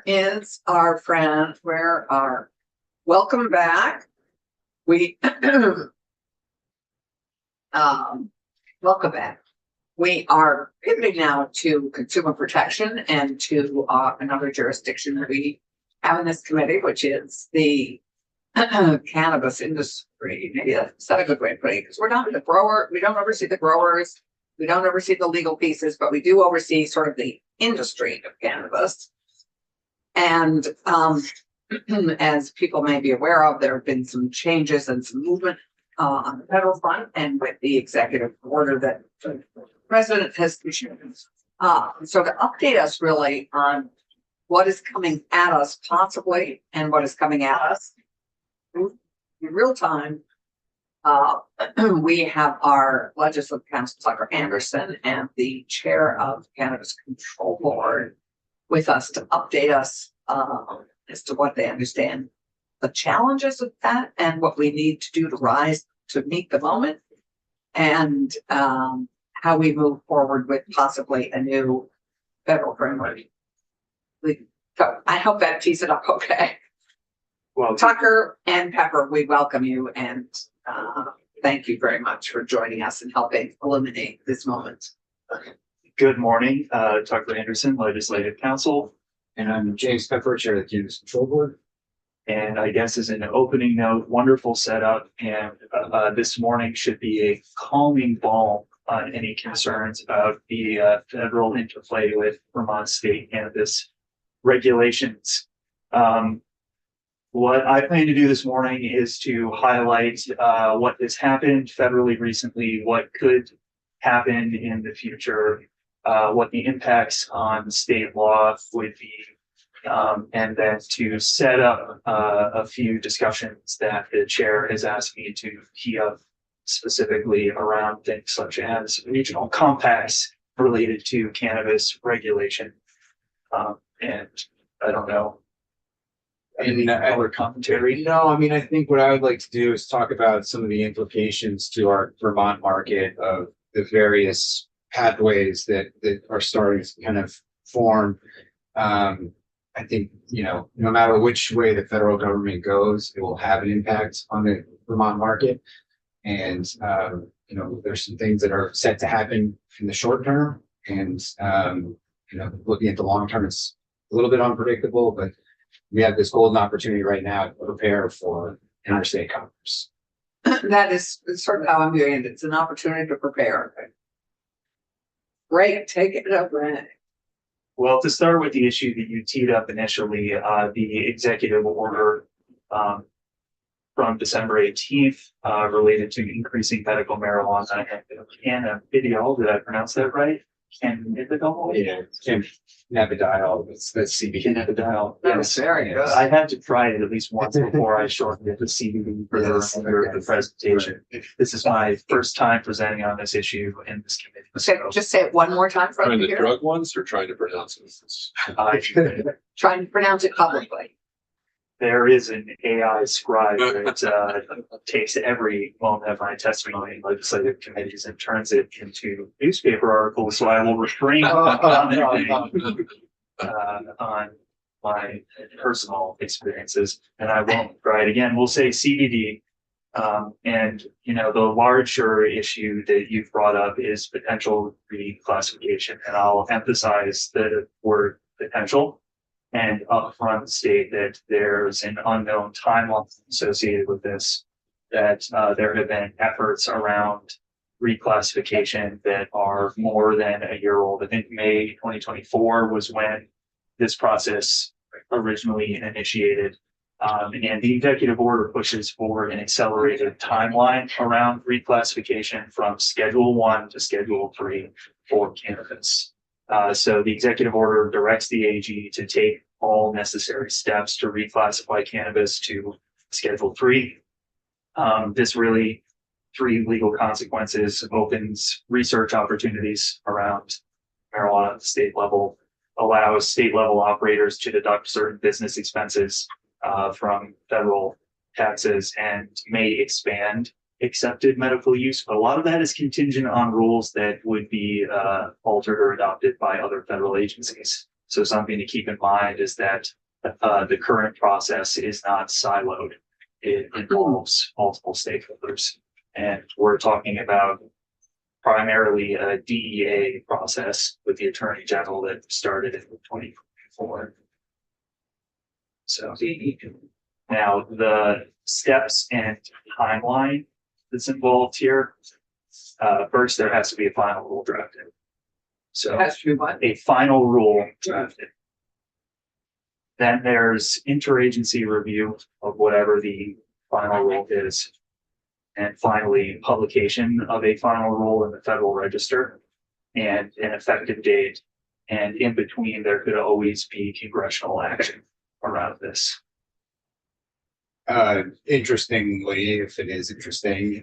is our friend. Welcome back. We welcome back. We are pivoting now to consumer protection and to another jurisdiction that we have in this committee, which is the cannabis industry. Maybe that's not a good way to put it, because we're not the grower. We don't oversee the growers. We don't oversee the legal pieces, but we do oversee sort of the industry of cannabis. And as people may be aware of, there have been some changes and some movement on the federal front, and with the executive order that the president has issued. So to update us really on what is coming at us possibly and what is coming at us in real time, we have our legislative counsel, Tucker Anderson, and the chair of the Cannabis Control Board with us to update us as to what they understand the challenges of that and what we need to do to rise to meet the moment, and how we move forward with possibly a new federal framework. So I hope that tees it up okay. Well, Tucker and Pepper, we welcome you, and thank you very much for joining us and helping illuminate this moment. Good morning, Tucker Anderson, Legislative Counsel. And I'm James Pepper, Chair of the Cannabis Control Board. And I guess as an opening note, wonderful setup. And this morning should be a calming balm on any concerns about the federal interplay with Vermont state cannabis regulations. What I plan to do this morning is to highlight what has happened federally recently, what could happen in the future, what the impacts on state law would be, and then to set up a few discussions that the chair has asked me to tee up specifically around things such as regional compacts related to cannabis regulation. And I don't know, any other commentary? No, I mean, I think what I would like to do is talk about some of the implications to our Vermont market of the various pathways that are starting to kind of form. I think, no matter which way the federal government goes, it will have an impact on the Vermont market. And, there's some things that are set to happen in the short term. And, looking at the long term, it's a little bit unpredictable, but we have this golden opportunity right now to prepare for interstate commerce. That is sort of how I'm viewing it. It's an opportunity to prepare. Great, take it up, Renee. Well, to start with the issue that you teed up initially, the executive order from December 18th related to increasing medical marijuana and cannabidiol. Did I pronounce that right? Cannabidiol? Yeah, cannabidiol. That's CBD. Cannabidiol. Yes, very good. I had to try it at least once before I shortened it to CBD for the remainder of the presentation. This is my first time presenting on this issue in this committee. So just say it one more time for Trying me the here. drug ones or trying to pronounce it? Trying to pronounce it publicly. There is an AI scribe that takes every moment of my testimony in legislative committees and turns it into newspaper articles. So I will refrain from commenting on my personal experiences, and I won't try it again. We'll say CBD. And the larger issue that you've brought up is potential reclassification, and I'll emphasize the word potential and upfront state that there's an unknown timeline associated with this, that there have been efforts around reclassification that are more than a year old. I think May 2024 was when this process originally initiated. And the executive order pushes for an accelerated timeline around reclassification from Schedule 1 to Schedule 3 for cannabis. So the executive order directs the AG to take all necessary steps to reclassify cannabis to Schedule 3. This really, 3 legal consequences: opens research opportunities around marijuana at the state level, allows state level operators to deduct certain business expenses from federal taxes, and may expand accepted medical use. But a lot of that is contingent on rules that would be altered or adopted by other federal agencies. So something to keep in mind is that the current process is not siloed. It involves multiple stakeholders. And we're talking about primarily a DEA process with the Attorney General that started in 2024. So now the steps and timeline that's involved here. First, there has to be a final rule drafted. So Has to be what? a final rule drafted. Then there's interagency review of whatever the final rule is. And finally, publication of a final rule in the Federal Register and an effective date. And in between, there could always be congressional action around this. Interestingly, if it is interesting,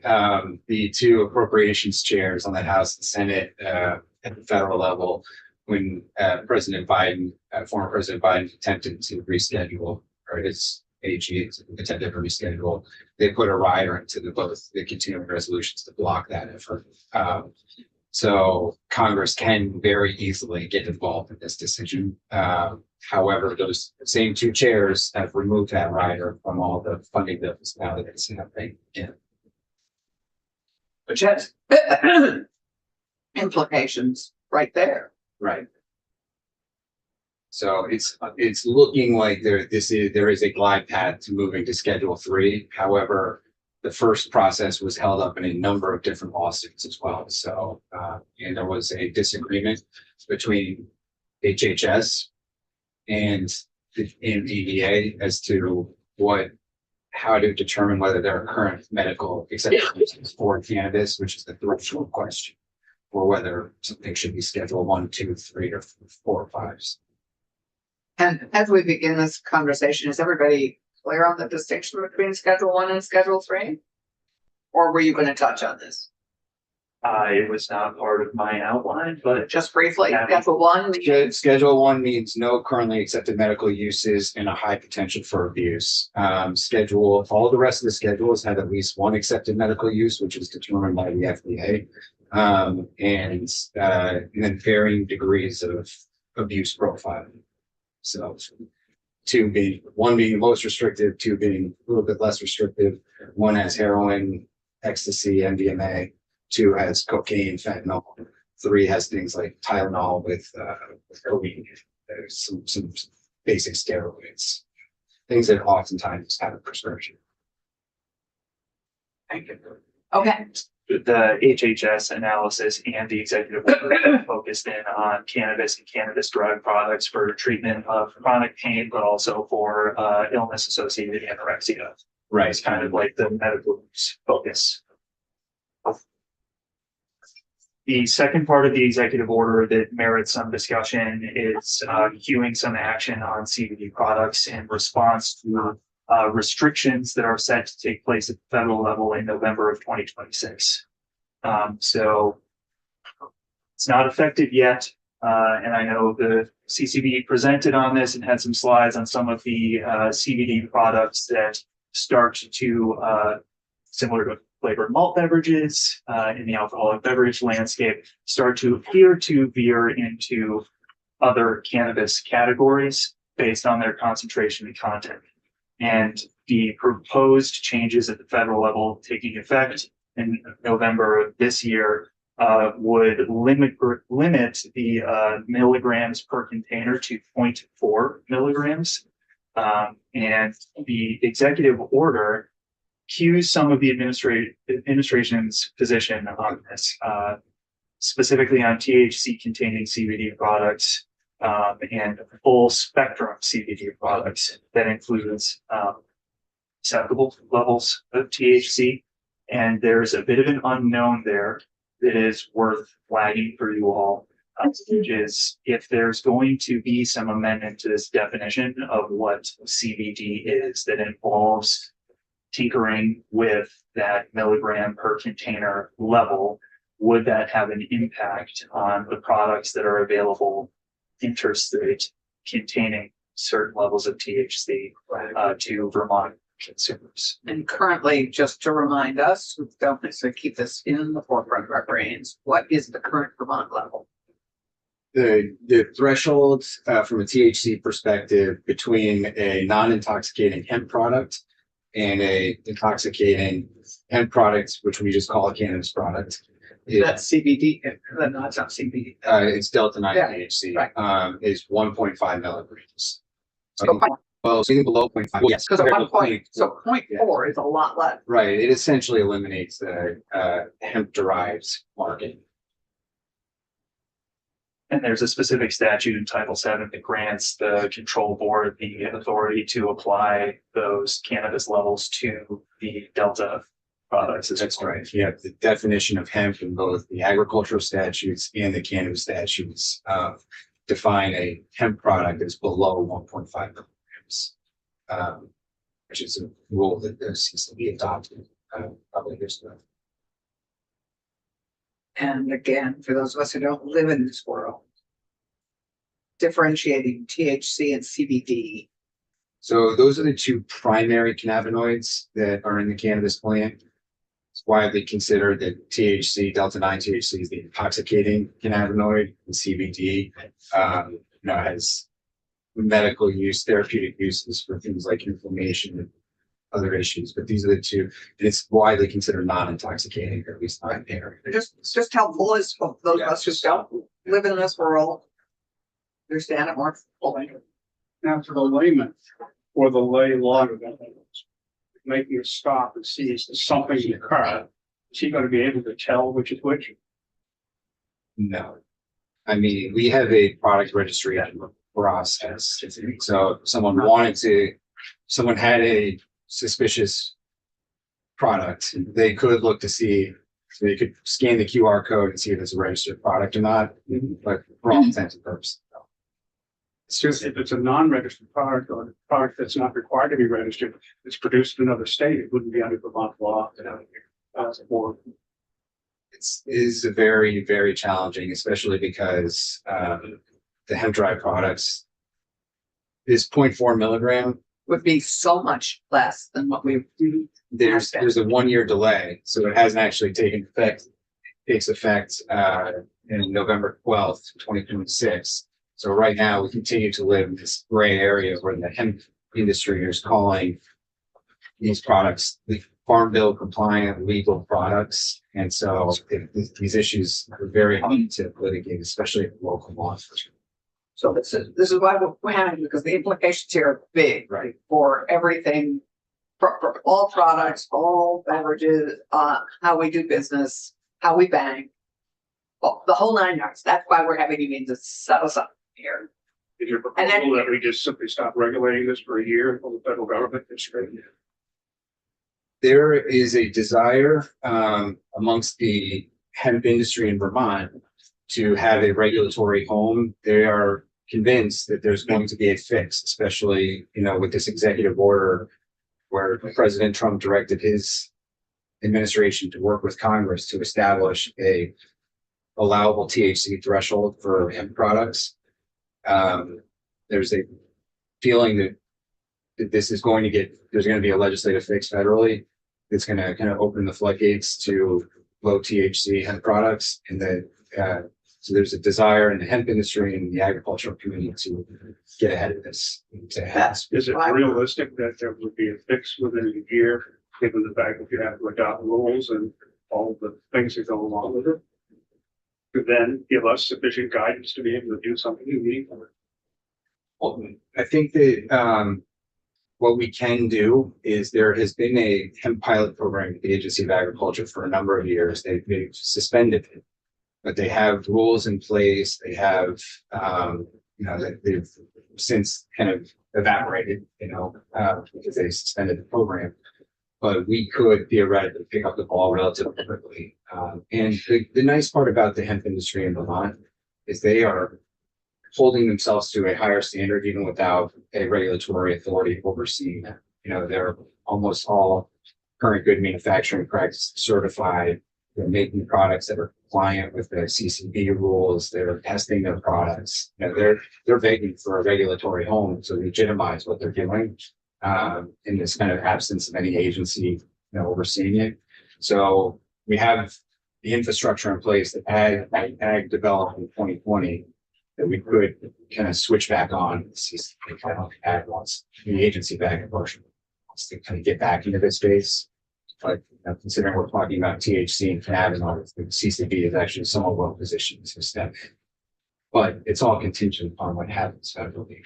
the two appropriations chairs on the House and Senate at the federal level, when President Biden, former President Biden attempted to reschedule, or his AG attempted to reschedule, they put a rider into both the continuing resolutions to block that effort. So Congress can very easily get involved in this decision. However, those same two chairs have removed that rider from all the funding bills now that it's happening. Yeah. Which has implications right there. Right. So it's looking like there is a glide path to moving to Schedule 3. However, the first process was held up in a number of different lawsuits as well. So and there was a disagreement between HHS and EDA as to how to determine whether there are current medical exceptions for cannabis, which is the threshold question, or whether something should be Schedule 1, 2, 3, or 4, or 5. And as we begin this conversation, is everybody clear on the distinction between Schedule 1 and Schedule 3? Or were you going to touch on this? It was not part of my outline, but Just briefly, Yeah. Schedule 1, Schedule 1 means no currently accepted medical uses and a high potential for abuse. All the rest of the schedules have at least one accepted medical use, which is determined by the FDA. And then varying degrees of abuse profile. So one being most restrictive, 2 being a little bit less restrictive. 1 has heroin, ecstasy, MDMA. 2 has cocaine, fentanyl. 3 has things like Tylenol with codeine, some basic steroids, things that oftentimes have a prescription. thank you. Okay, the HHS analysis and the executive order focused in on cannabis and cannabis drug products for treatment of chronic pain, but also for illness associated anorexia. Right. It's kind of like the medical use focus. The second part of the executive order that merits some discussion is cueing some action on CBD products in response to restrictions that are set to take place at the federal level in November of 2026. So it's not effective yet. And I know the CCB presented on this and had some slides on some of the CBD products that start to, similar to flavored malt beverages in the alcoholic beverage landscape, start to appear to veer into other cannabis categories based on their concentration and content. And the proposed changes at the federal level taking effect in November of this year would limit the milligrams per container to 0.4 milligrams. And the executive order cues some of the administration's position on this, specifically on THC containing CBD products and full spectrum CBD products that includes acceptable levels of THC. And there's a bit of an unknown there that is worth flagging for you all, which is if there's going to be some amendment to this definition of what CBD is that involves tinkering with that milligram per container level, would that have an impact on the products that are available interstate containing certain levels of THC to Vermont consumers? and currently, just to remind us, who don't necessarily keep this in the forefront of our brains, what is the current Vermont level? The thresholds from a THC perspective between a non-intoxicating hemp product and a intoxicating hemp product, which we just call a cannabis product, That's CBD, no, it's not CBD. it's Delta 9 Yeah, THC, right. is 1.5 milligrams. So, Well, anything below 0.5. Yes. because at compared one to point, so 0.4. 0.4 is a lot less. Right, it essentially eliminates the hemp derived market. And there's a specific statute in Title VII that grants the control board the authority to apply those cannabis levels to the Delta products. That's right. You have the definition of hemp in both the agricultural statutes and the cannabis statutes define a hemp product as below 1.5 milligrams, which is a rule that seems to be adopted probably years ago. And again, for those of us who don't live in this world, differentiating THC and CBD. So those are the two primary cannabinoids that are in the cannabis plant. It's widely considered that THC, Delta 9 THC, is the intoxicating cannabinoid, and CBD, has medical use, therapeutic uses for things like inflammation and other issues. But these are the two, and it's widely considered non-intoxicating, or at least not impairing. It's just helpful as for those of us who don't live in this world, understand it more fully. Now for the layman or the lay logger, making a stop and sees something in the car, is he going to be able to tell which is which? No. I mean, we have a product registration process. So if someone had a suspicious product, they could look to see, so they could scan the QR code and see if it's a registered product or not, but for all intents and purposes. no. It's just if it's a non-registered product or a product that's not required to be registered, it's produced in another state, it wouldn't be under Vermont law. Or It is very, very challenging, especially because the hemp derived products is 0.4 milligram. Would be so much less than what we. There's a 1 year delay, so it hasn't actually taken effect. It takes effect in November 12th, 2026. So right now we continue to live in this gray area where the hemp industry is calling these products the Farm Bill compliant legal products. And so these issues are very hard to litigate, especially at local law enforcement. So this is why we're having, because the implications here are big, Right. for everything, for all products, all beverages, how we do business, how we bank, well, the whole 9 yards. That's why we're having you need to set us up here. is your And then- proposal that we just simply stop regulating this for a year until the federal government can straighten it? There is a desire amongst the hemp industry in Vermont to have a regulatory home. They are convinced that there's going to be a fix, especially, with this executive order where President Trump directed his administration to work with Congress to establish a allowable THC threshold for hemp products. There's a feeling that this is going to there's going to be a legislative fix federally that's going to kind of open the floodgates to low THC hemp products. And so there's a desire in the hemp industry and the agricultural community to get ahead of this. Is it realistic that there would be a fix within a year, given the fact that you have to adopt rules and all the things that go along with it? To then give us sufficient guidance to be able to do something unique? Well, I think that what we can do is there has been a hemp pilot program at the Agency of Agriculture for a number of years. They've suspended it, but they have rules in place. They have, they've since kind of evaporated, because they suspended the program. But we could theoretically pick up the ball relatively quickly. And the nice part about the hemp industry in Vermont is they are holding themselves to a higher standard, even without a regulatory authority overseeing them. They're almost all current good manufacturing practice certified. They're making products that are compliant with the CCB rules. They're testing their products. They're begging for a regulatory home to legitimize what they're doing in this kind of absence of any agency overseeing it. So we have the infrastructure in place that ag developed in 2020 that we could kind of switch back on, see, kind of add once the agency back in motion, wants to kind of get back into this space. But considering we're talking about THC and cannabinoids, the CCB is actually somewhat well positioned to step in. But it's all contingent upon what happens federally.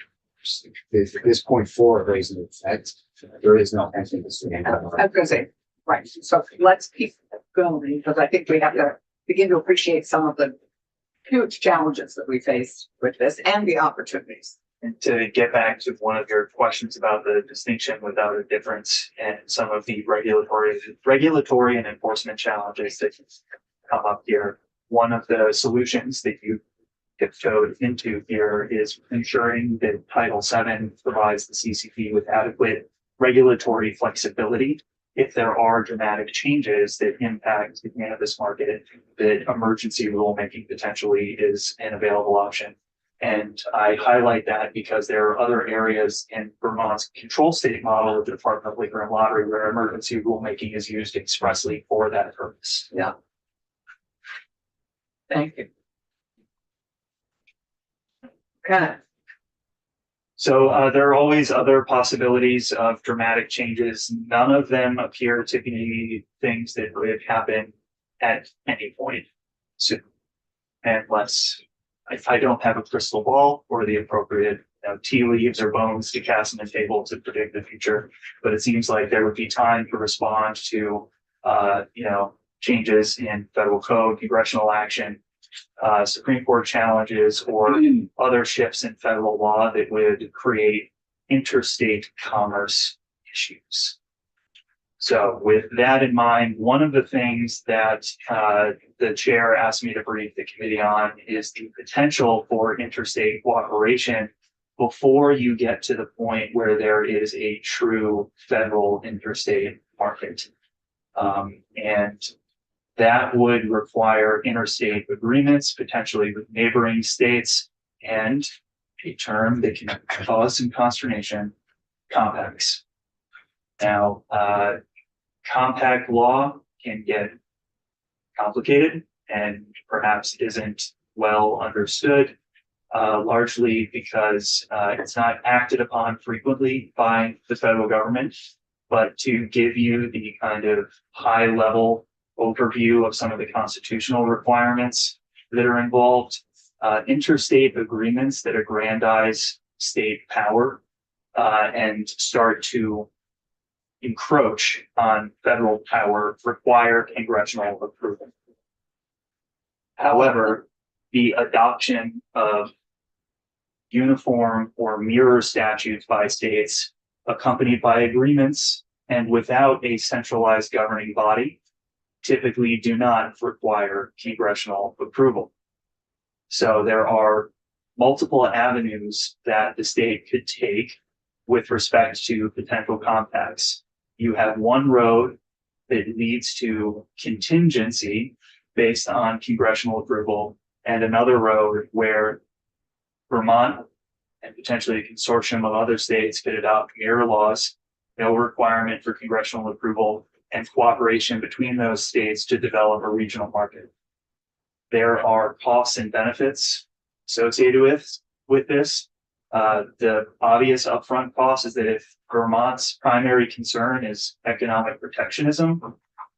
If this point forward raising effect, there is no anything to say. I was gonna say, right, so let's keep going, because I think we have to begin to appreciate some of the huge challenges that we face with this and the opportunities. And to get back to one of your questions about the distinction without a difference and some of the regulatory and enforcement challenges that come up here, one of the solutions that you tiptoed into here is ensuring that Title VII provides the CCP with adequate regulatory flexibility. If there are dramatic changes that impact the cannabis market, that emergency rulemaking potentially is an available option. And I highlight that because there are other areas in Vermont's control state model of the Department of Liquor and Lottery where emergency rulemaking is used expressly for that purpose. Yeah. Thank you. Okay. So there are always other possibilities of dramatic changes. None of them appear to be things that would happen at any point soon, unless if I don't have a crystal ball or the appropriate tea leaves or bones to cast on the table to predict the future. But it seems like there would be time to respond to changes in federal code, congressional action, Supreme Court challenges, or other shifts in federal law that would create interstate commerce issues. So with that in mind, one of the things that the chair asked me to brief the committee on is the potential for interstate cooperation before you get to the point where there is a true federal interstate market. And that would require interstate agreements, potentially with neighboring states, and a term that can cause some consternation, compacts. Now, compact law can get complicated and perhaps isn't well understood, largely because it's not acted upon frequently by the federal government. But to give you the kind of high level overview of some of the constitutional requirements that are involved, interstate agreements that aggrandize state power and start to encroach on federal power require congressional approval. However, the adoption of uniform or mirror statutes by states accompanied by agreements and without a centralized governing body typically do not require congressional approval. So there are multiple avenues that the state could take with respect to potential compacts. You have one road that leads to contingency based on congressional approval, and another road where Vermont and potentially a consortium of other states could adopt mirror laws, no requirement for congressional approval, and cooperation between those states to develop a regional market. There are costs and benefits associated with this. The obvious upfront cost is that if Vermont's primary concern is economic protectionism,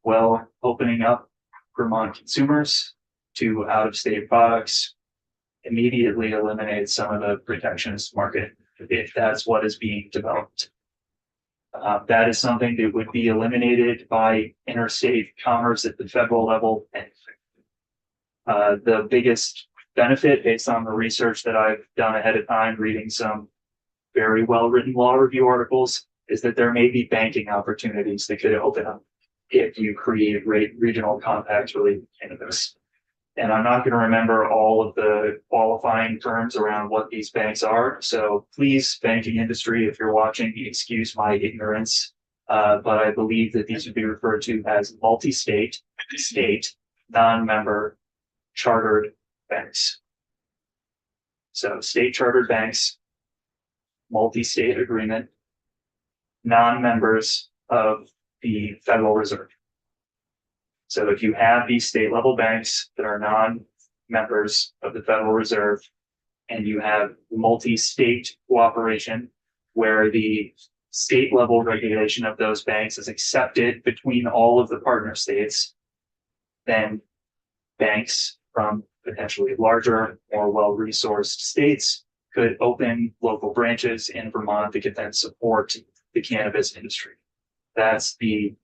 well, opening up Vermont consumers to out-of-state products immediately eliminates some of the protectionist market if that's what is being developed. That is something that would be eliminated by interstate commerce at the federal level. And the biggest benefit, based on the research that I've done ahead of time, reading some very well-written law review articles, is that there may be banking opportunities that could open up if you create regional compacts related to cannabis. And I'm not going to remember all of the qualifying terms around what these banks are. So please, banking industry, if you're watching, excuse my ignorance. But I believe that these would be referred to as multi-state, state, non-member chartered banks. So state chartered banks, multi-state agreement, non-members of the Federal Reserve. So if you have these state level banks that are non-members of the Federal Reserve and you have multi-state cooperation where the state level regulation of those banks is accepted between all of the partner states, then banks from potentially larger, more well-resourced states could open local branches in Vermont that could then support the cannabis industry. That's the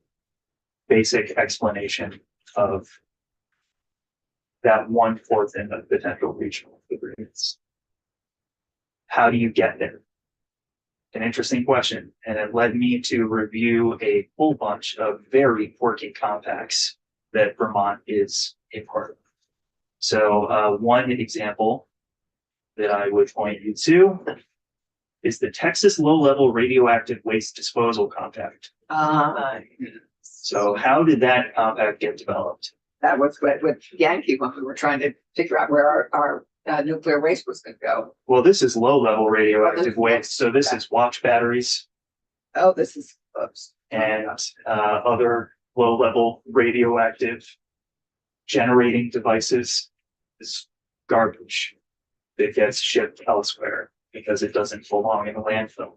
basic explanation of that 1/4 in the potential regional agreements. How do you get there? An interesting question, and it led me to review a whole bunch of very quirky compacts that Vermont is a part of. So one example that I would point you to is the Texas Low-Level Radioactive Waste Disposal Compact. So how did that compact get developed? That was with Yankee when we were trying to figure out where our nuclear waste was gonna go. Well, this is low-level radioactive waste, so this is watch batteries Oh, this is, oops. and other low-level radioactive generating devices. Is garbage that gets shipped elsewhere because it doesn't belong in a landfill.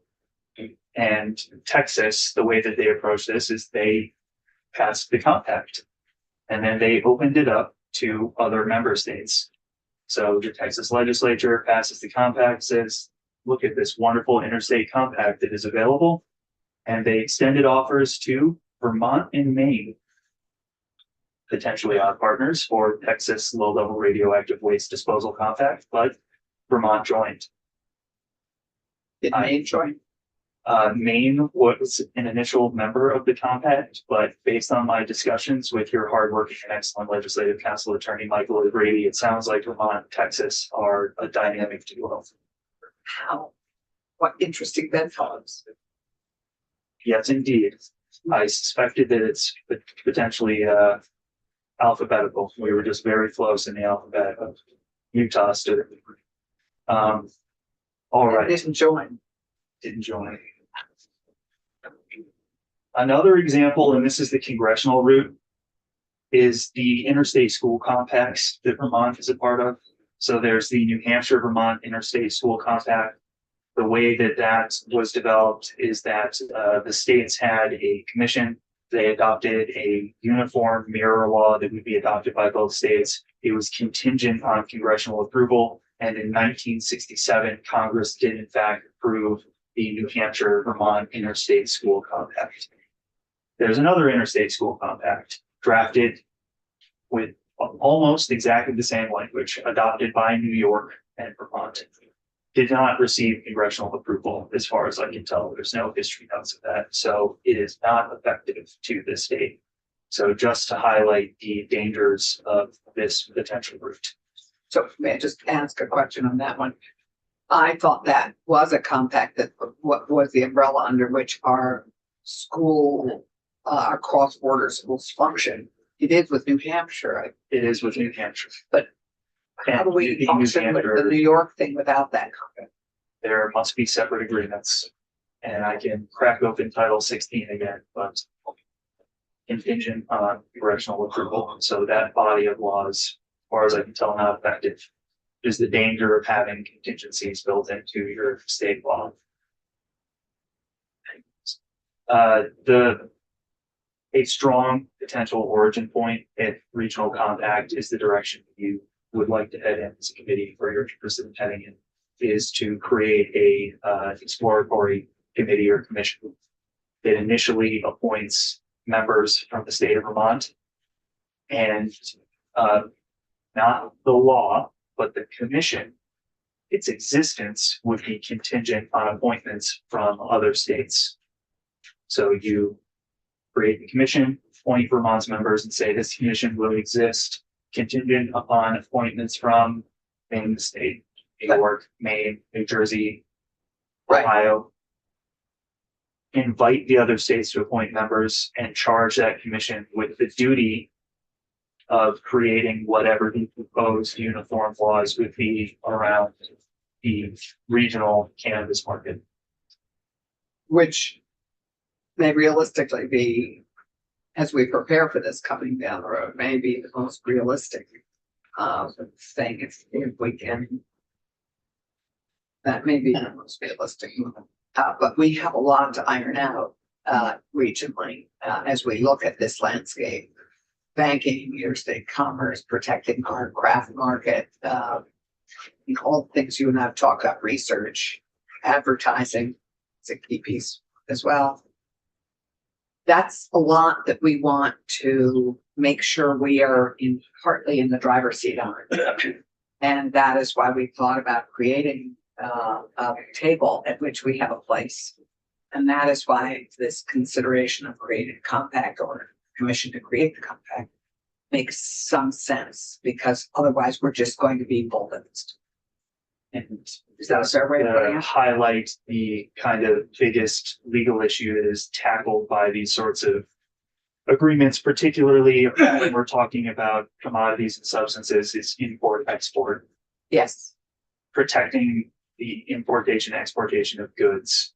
And Texas, the way that they approach this is they passed the compact and then they opened it up to other member states. So the Texas legislature passes the compact, says, look at this wonderful interstate compact that is available. And they extended offers to Vermont and Maine, potentially our partners for Texas low-level radioactive waste disposal compact, but Vermont joined. Did Maine join? Maine was an initial member of the compact, but based on my discussions with your hardworking and excellent legislative council attorney, Michael O'Grady, it sounds like Vermont and Texas are a dynamic duo. How? What interesting bedfellows. Yes, indeed. I suspected that it's potentially alphabetical. We were just very close in the alphabet of Utah stood. All right. Didn't join. Didn't join. Another example, and this is the congressional route, is the interstate school compacts that Vermont is a part of. So there's the New Hampshire Vermont Interstate School Compact. The way that that was developed is that the states had a commission. They adopted a uniform mirror law that would be adopted by both states. It was contingent on congressional approval. And in 1967, Congress did in fact approve the New Hampshire Vermont Interstate School Compact. There's another interstate school compact drafted with almost exactly the same language, adopted by New York and Vermont. Did not receive congressional approval, as far as I can tell. There's no history notes of that, so it is not effective to this date. So just to highlight the dangers of this potential route. So may I just ask a question on that one? I thought that was a compact that what was the umbrella under which our school, our cross-border schools function. It is with New Hampshire. It is with New Hampshire. But how do we And New function with the Hampshire, New York thing without that compact? there must be separate agreements. And I can crack open Title 16 again, but contingent on congressional approval. So that body of laws, as far as I can tell, not effective. Is the danger of having contingencies built into your state law. A strong potential origin point at regional compact is the direction you would like to head in as a committee, or you're interested in heading in, is to create a exploratory committee or commission that initially appoints members from the state of Vermont, and not the law, but the commission, its existence would be contingent on appointments from other states. So you create the commission, appoint Vermont's members, and say this commission will exist contingent upon appointments from Maine state, New York, Maine, New Jersey, Right. Ohio. Invite the other states to appoint members and charge that commission with the duty of creating whatever the proposed uniform laws would be around the regional cannabis market. Which may realistically be, as we prepare for this coming down the road, may be the most realistic thing if we can That may be the most realistic. But we have a lot to iron out, regionally, as we look at this landscape. Banking, interstate commerce, protecting our craft market, all the things you and I have talked about, research, advertising, is a key piece as well. That's a lot that we want to make sure we are partly in the driver's seat on. And that is why we thought about creating a table at which we have a place. And that is why this consideration of creating a compact or commission to create the compact makes some sense, because otherwise we're just going to be bulldozed. And is that a fair way of putting it? Highlight the kind of biggest legal issues tackled by these sorts of agreements, particularly when we're talking about commodities and substances, is import, export, Yes. protecting the importation, exportation of goods.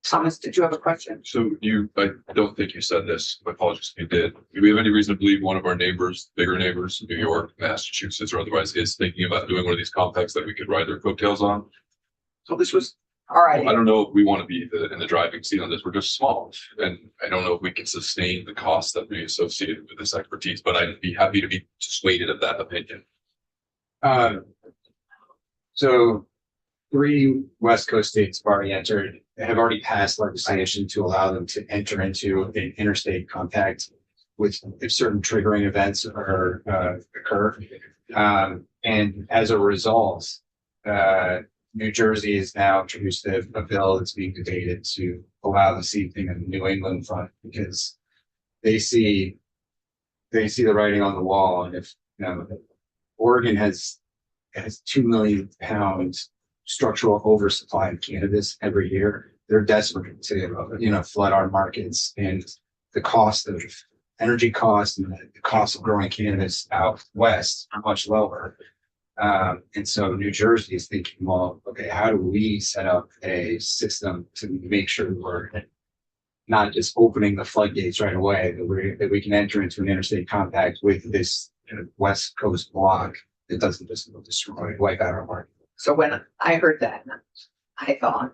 Thomas, did you have a question? So I don't think you said this, my apologies if you did. Do we have any reason to believe one of our neighbors, bigger neighbors, New York, Massachusetts, or otherwise, is thinking about doing one of these compacts that we could ride their coattails on? So this was, all right. I don't know if we want to be in the driving seat on this. We're just small. And I don't know if we can sustain the costs that we associated with this expertise, but I'd be happy to be persuaded of that opinion. So 3 West Coast states have already passed legislation to allow them to enter into an interstate compact with if certain triggering events occur. And as a result, New Jersey has now introduced a bill that's being debated to allow the same thing on the New England front, because they see the writing on the wall. And if Oregon has 2 million pounds structural oversupply of cannabis every year, they're desperate to flood our markets, and the cost of energy costs and the cost of growing cannabis out west are much lower. And so New Jersey is thinking, well, okay, how do we set up a system to make sure we're not just opening the floodgates right away, that we can enter into an interstate compact with this West Coast block that doesn't just wipe out our market. So when I heard that, I thought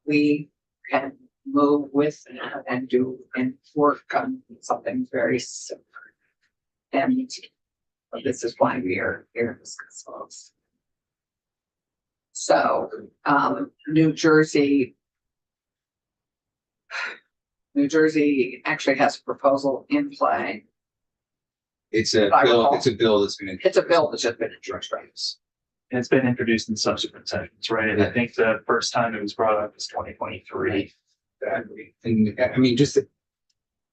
we can move with and do and work on something very similar. And this is why we are here in this consults. So New Jersey actually has a proposal in play. It's a bill that's been It's a bill that's just been introduced. And it's been introduced in subsequent sessions, right? And I think the first time it was brought up was 2023. And I mean, just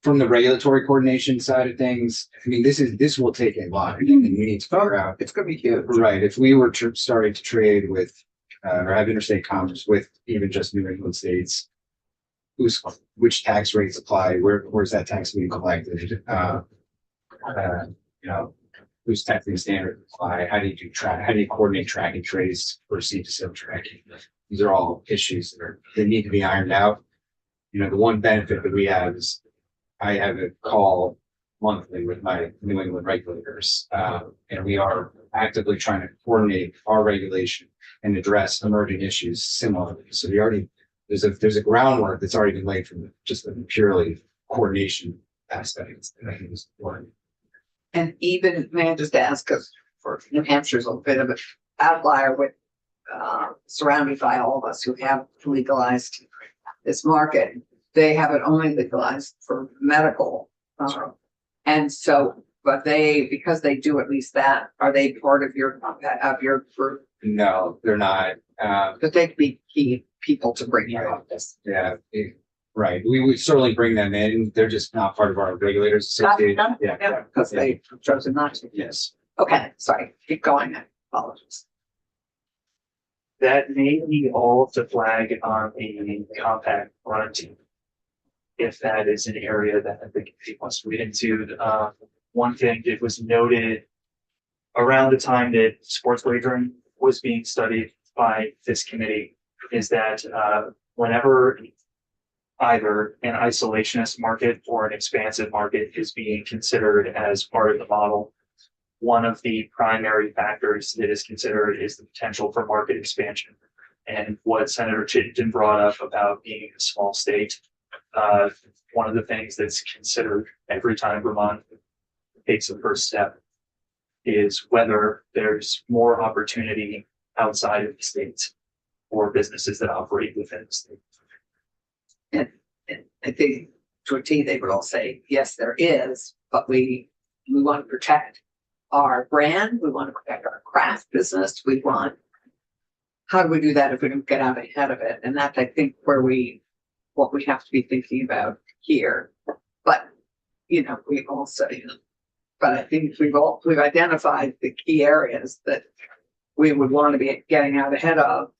from the regulatory coordination side of things, I mean, this will take a lot, and we need to figure out. It's going to be huge, right? If we were starting to trade with or have interstate commerce with even just New England states, which tax rates apply? Where's that tax being collected? Who's technically standard apply? How do you coordinate track and trace for seed to sale tracking? These are all issues that need to be ironed out. The one benefit that we have is I have a call monthly with my New England regulators, and we are actively trying to coordinate our regulation and address emerging issues similarly. So there's a groundwork that's already been laid from just the purely coordination aspects that I think is important. and even may I just ask, because for New Hampshire's a bit of an outlier with surrounded by all of us who have legalized this market. They have it only legalized for medical. And so, but because they do at least that, are they part of your group? No, they're not. But they'd be key people to bring in on this. Yeah, right. We would certainly bring them in. They're just not part of our regulators association. Yeah, because they've chosen not to. Yes. Okay, sorry, keep going. Apologies. That may be all to flag on the compact front. If that is an area that I think he wants to read into. One thing that was noted around the time that sports wagering was being studied by this committee is that whenever either an isolationist market or an expansive market is being considered as part of the model, one of the primary factors that is considered is the potential for market expansion. And what Senator Chittenden brought up about being a small state, one of the things that's considered every time Vermont takes the first step is whether there's more opportunity outside of the states for businesses that operate within the state. And I think to a T, they would all say, yes, there is, but we want to protect our brand. We want to protect our craft business. How do we do that if we don't get out ahead of it? And that's, I think, what we have to be thinking about here. But, you know, but I think we've identified the key areas that we would want to be getting out ahead of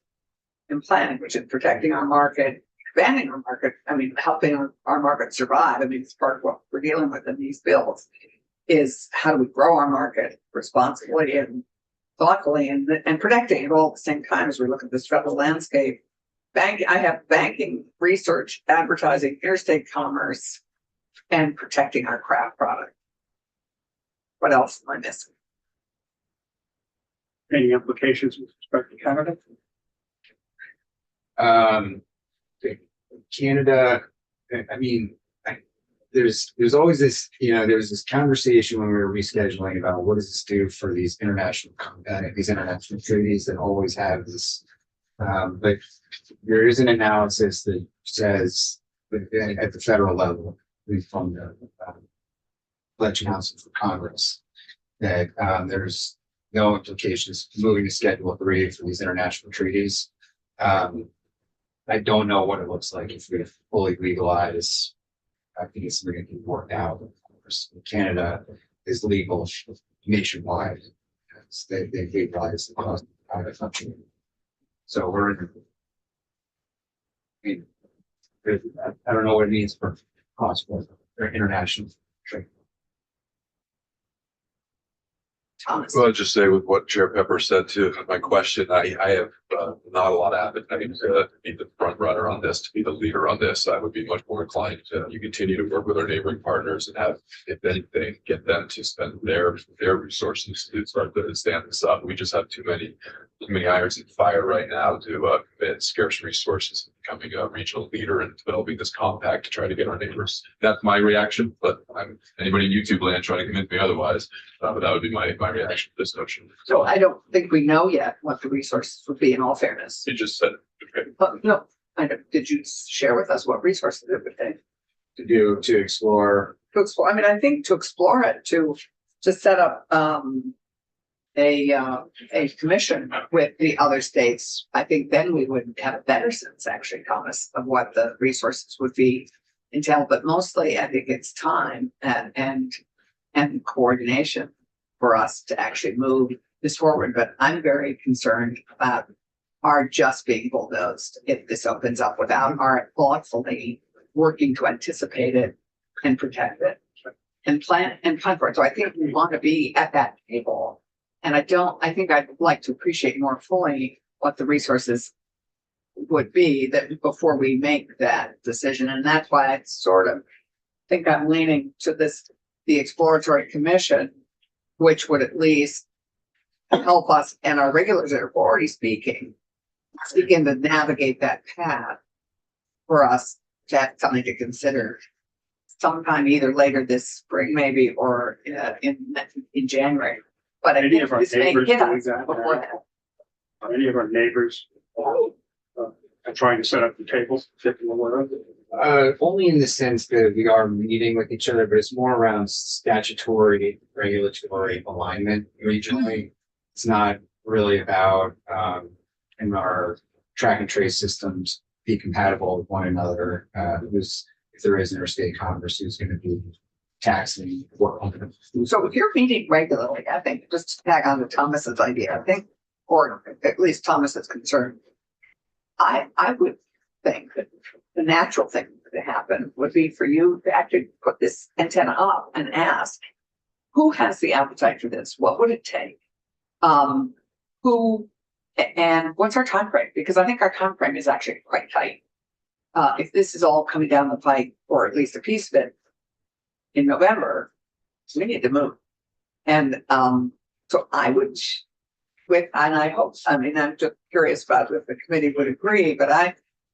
and planning, which is protecting our market, expanding our market. I mean, helping our market survive. I mean, it's part of what we're dealing with in these bills is how do we grow our market responsibly and thoughtfully and protecting it all at the same time as we look at this federal landscape. I have banking, research, advertising, interstate commerce, and protecting our craft product. What else am I missing? Any implications with respect to Canada? Canada, I mean, there's always this, you know, there was this conversation when we were rescheduling about what does this do for these international treaties that always have this, but there is an analysis that says that at the federal level, from the Pledge Council for Congress, that there's no implications moving to Schedule 3 for these international treaties. I don't know what it looks like if we fully legalize. I think it's going to be worked out. Of course, Canada is legal nationwide. They legalize the cost of private function. So we're in. I mean, I don't know what it means for cost for international trade. Thomas. Well, I'll just say with what Chair Pepper said to my question, I have not a lot of appetite to be the front runner on this, to be the leader on this. I would be much more inclined to continue to work with our neighboring partners and have, if anything, get them to spend their resources to start to stand this up. We just have too many irons in fire right now to commit scarce resources and becoming a regional leader and developing this compact to try to get our neighbors. That's my reaction, but anybody in YouTube land trying to convince me otherwise. But that would be my reaction to this notion. So I don't think we know yet what the resources would be in all fairness. You just said, okay. But no, I don't. Did you share with us what resources it would take To explore. to explore? I mean, I think to explore it, to set up a commission with the other states, I think then we would have a better sense, actually, Thomas, of what the resources would be entailed. But mostly, I think it's time and coordination for us to actually move this forward. But I'm very concerned about our just being bulldozed if this opens up without our thoughtfully working to anticipate it and protect it and plan for it. So I think we want to be at that table. And I think I'd like to appreciate more fully what the resources would be that before we make that decision. And that's why I sort of think I'm leaning to the exploratory commission, which would at least help us and our regulars that are already begin to navigate that path for us to have something to consider sometime either later this spring, maybe, or in January. But I think this may hit us before that. Are any of our neighbors are trying to set up the tables? Only in the sense that we are meeting with each other, but it's more around statutory, regulatory alignment regionally. It's not really about in our track and trace systems be compatible with one another. If there is interstate commerce, who's going to be taxing what? So if you're meeting regularly, I think, just to tag on to Thomas's idea, I think, or at least Thomas's concern, I would think that the natural thing to happen would be for you to actually put this antenna up and ask, who has the appetite for this? What would it take? And what's our time frame? Because I think our time frame is actually quite tight. If this is all coming down the pike, or at least a piece of it, in November, we need to move. And, so I would, and I hope, I mean, I'm just curious about if the committee would agree, but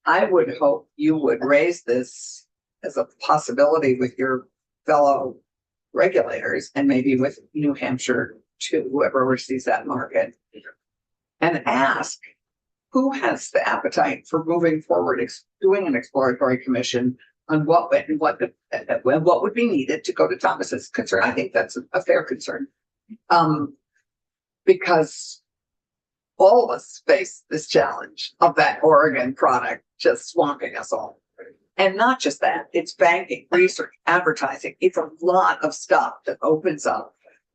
I would hope you would raise this as a possibility with your fellow regulators and maybe with New Hampshire too, whoever oversees that market. And ask who has the appetite for moving forward, doing an exploratory commission on what would be needed to go to Thomas's concern. I think that's a fair concern. Because all of us face this challenge of that Oregon product just swamping us all. And not just that, it's banking, research, advertising. It's a lot of stuff that opens up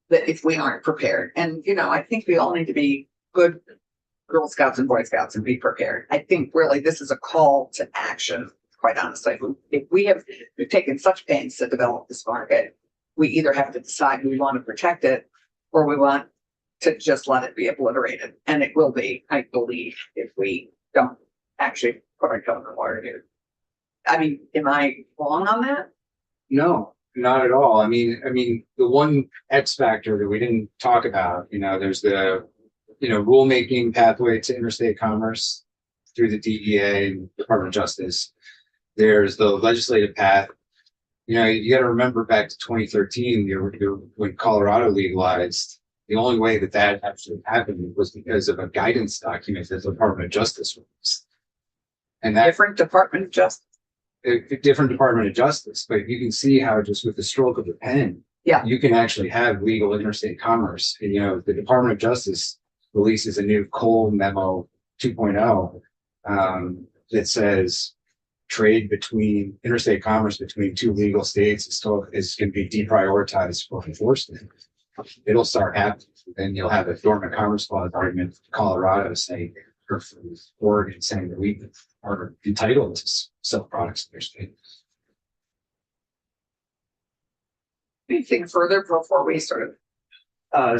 that if we aren't prepared. And, you know, I think we all need to be good Girl Scouts and Boy Scouts and be prepared. I think really this is a call to action, quite honestly. If we've taken such pains to develop this market, we either have to decide we want to protect it or we want to just let it be obliterated. And it will be, I believe, if we don't actually put our toe in the water here. I mean, am I wrong on that? No, not at all. I mean, the one X factor that we didn't talk about, you know, there's the, you know, rulemaking pathway to interstate commerce through the DEA and Department of Justice. There's the legislative path. You know, you got to remember back to 2013, when Colorado legalized, the only way that actually happened was because of a guidance document that the Department of Justice released. And that Different Department of Justice. a different Department of Justice, but you can see how just with the stroke of a pen, Yeah. you can actually have legal interstate commerce. And, you know, the Department of Justice releases a new Cole Memo 2.0 that says trade between interstate commerce between two legal states is going to be deprioritized for enforcement. It'll start happening. Then you'll have a dormant commerce clause argument for Colorado saying, or for Oregon saying that we are entitled to sell products in their state. Anything further before we sort of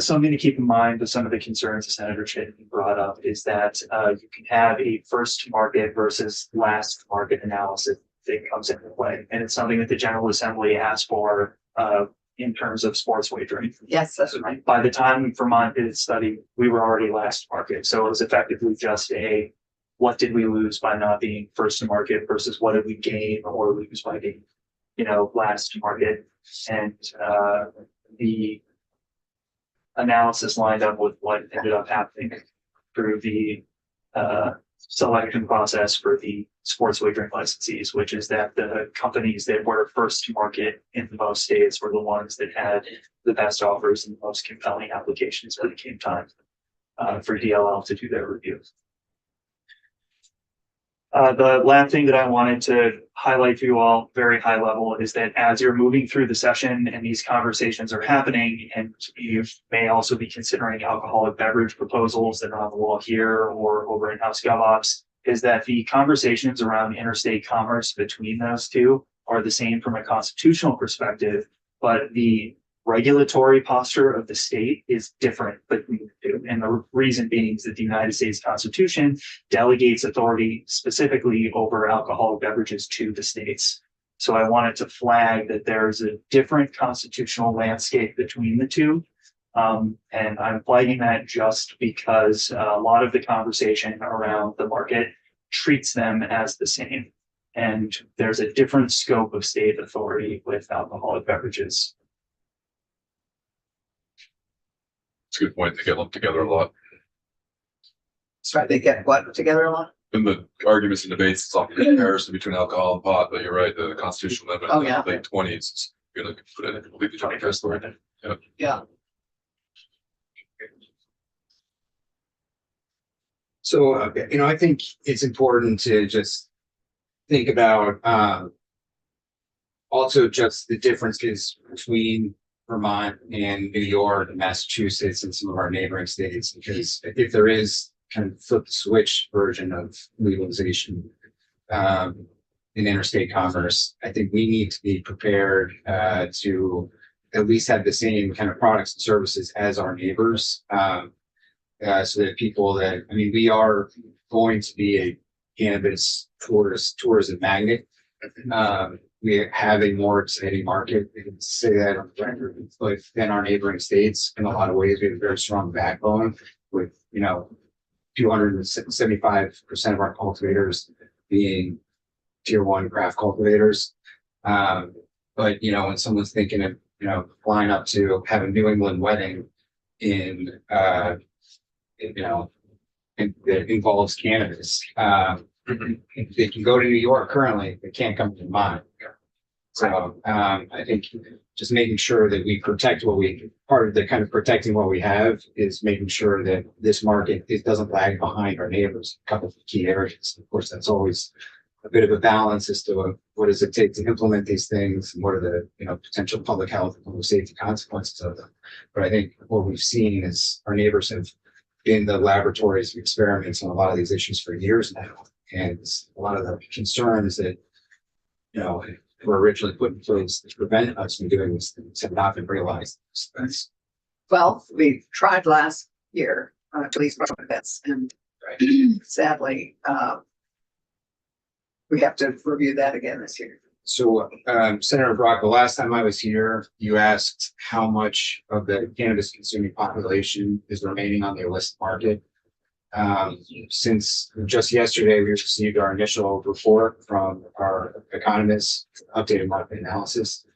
Something to keep in mind with some of the concerns Senator Chin brought up is that you can have a first to market versus last to market analysis that comes into play. And it's something that the General Assembly asked for in terms of sports wagering. yes, that's right. By the time Vermont did its study, we were already last to market. So it was effectively just what did we lose by not being first to market versus what did we gain or lose by being, you know, last to market. And the analysis lined up with what ended up happening through the selection process for the sports wagering licensees, which is that the companies that were first to market in most states were the ones that had the best offers and the most compelling applications when it came time for DLL to do their reviews. The last thing that I wanted to highlight for you all, very high level, is that as you're moving through the session and these conversations are happening, and you may also be considering alcoholic beverage proposals that are on the wall here or over in House GovOps, is that the conversations around interstate commerce between those two are the same from a constitutional perspective, but the regulatory posture of the state is different between the two. And the reason being is that the United States Constitution delegates authority specifically over alcoholic beverages to the states. So I wanted to flag that there's a different constitutional landscape between the two. And I'm flagging that just because a lot of the conversation around the market treats them as the same. And there's a different scope of state authority with alcoholic beverages. It's a good point. They get lumped together a lot. That's right. They get what together a lot? In the arguments and debates, it's often a comparison between alcohol and pot, but you're right, the constitutional amendment Oh, in yeah. the late 20s is going to put it in a completely different category. Yeah. So, you know, I think it's important to just think about also just the differences between Vermont and New York and Massachusetts and some of our neighboring states, because if there is kind of flip the switch version of legalization in interstate commerce, I think we need to be prepared to at least have the same kind of products and services as our neighbors. So that people that, I mean, we are going to be a cannabis tourism magnet. We have a more exciting market. We can say that on the record, but than our neighboring states in a lot of ways. We have a very strong backbone with, 275% of our cultivators being tier one craft cultivators. But when someone's thinking of, flying up to have a New England wedding in, that involves cannabis, they can go to New York currently, they can't come to mine. So, I think just making sure that we protect part of the kind of protecting what we have is making sure that this market, it doesn't lag behind our neighbors, a couple of key areas. Of course, that's always a bit of a balance as to what does it take to implement these things and what are the, potential public health and public safety consequences of them. But I think what we've seen is our neighbors have been the laboratories of experiments on a lot of these issues for years now. And a lot of the concerns that, were originally put in place to prevent us from doing these things have not been realized. Well, we tried last year to these benefits, and sadly, we have to review that again this year. So, Senator Brock, the last time I was here, you asked how much of the cannabis consuming population is remaining on the illicit market. Since just yesterday, we received our initial report from our economists, updated market analysis.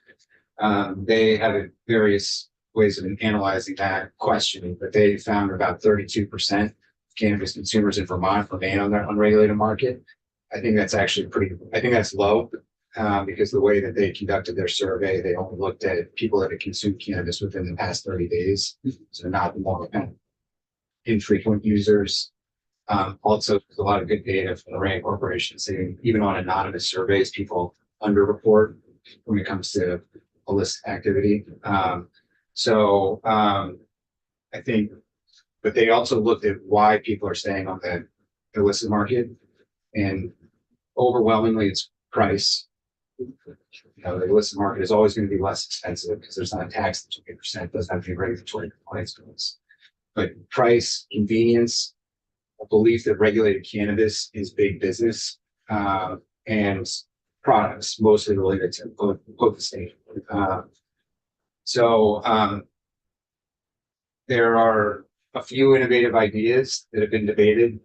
They have various ways of analyzing that question, but they found about 32% of cannabis consumers in Vermont remain on their unregulated market. I think that's actually I think that's low, because the way that they conducted their survey, they only looked at people that had consumed cannabis within the past 30 days. So not the more kind of infrequent users. Also, there's a lot of good data from the RAND Corporation saying even on anonymous surveys, people underreport when it comes to illicit activity. I think, but they also looked at why people are staying on the illicit market, and overwhelmingly it's price. The illicit market is always going to be less expensive because there's not a tax that 20% doesn't have to be regulatory compliance. But price, convenience, a belief that regulated cannabis is big business, and products mostly related to potency. There are a few innovative ideas that have been debated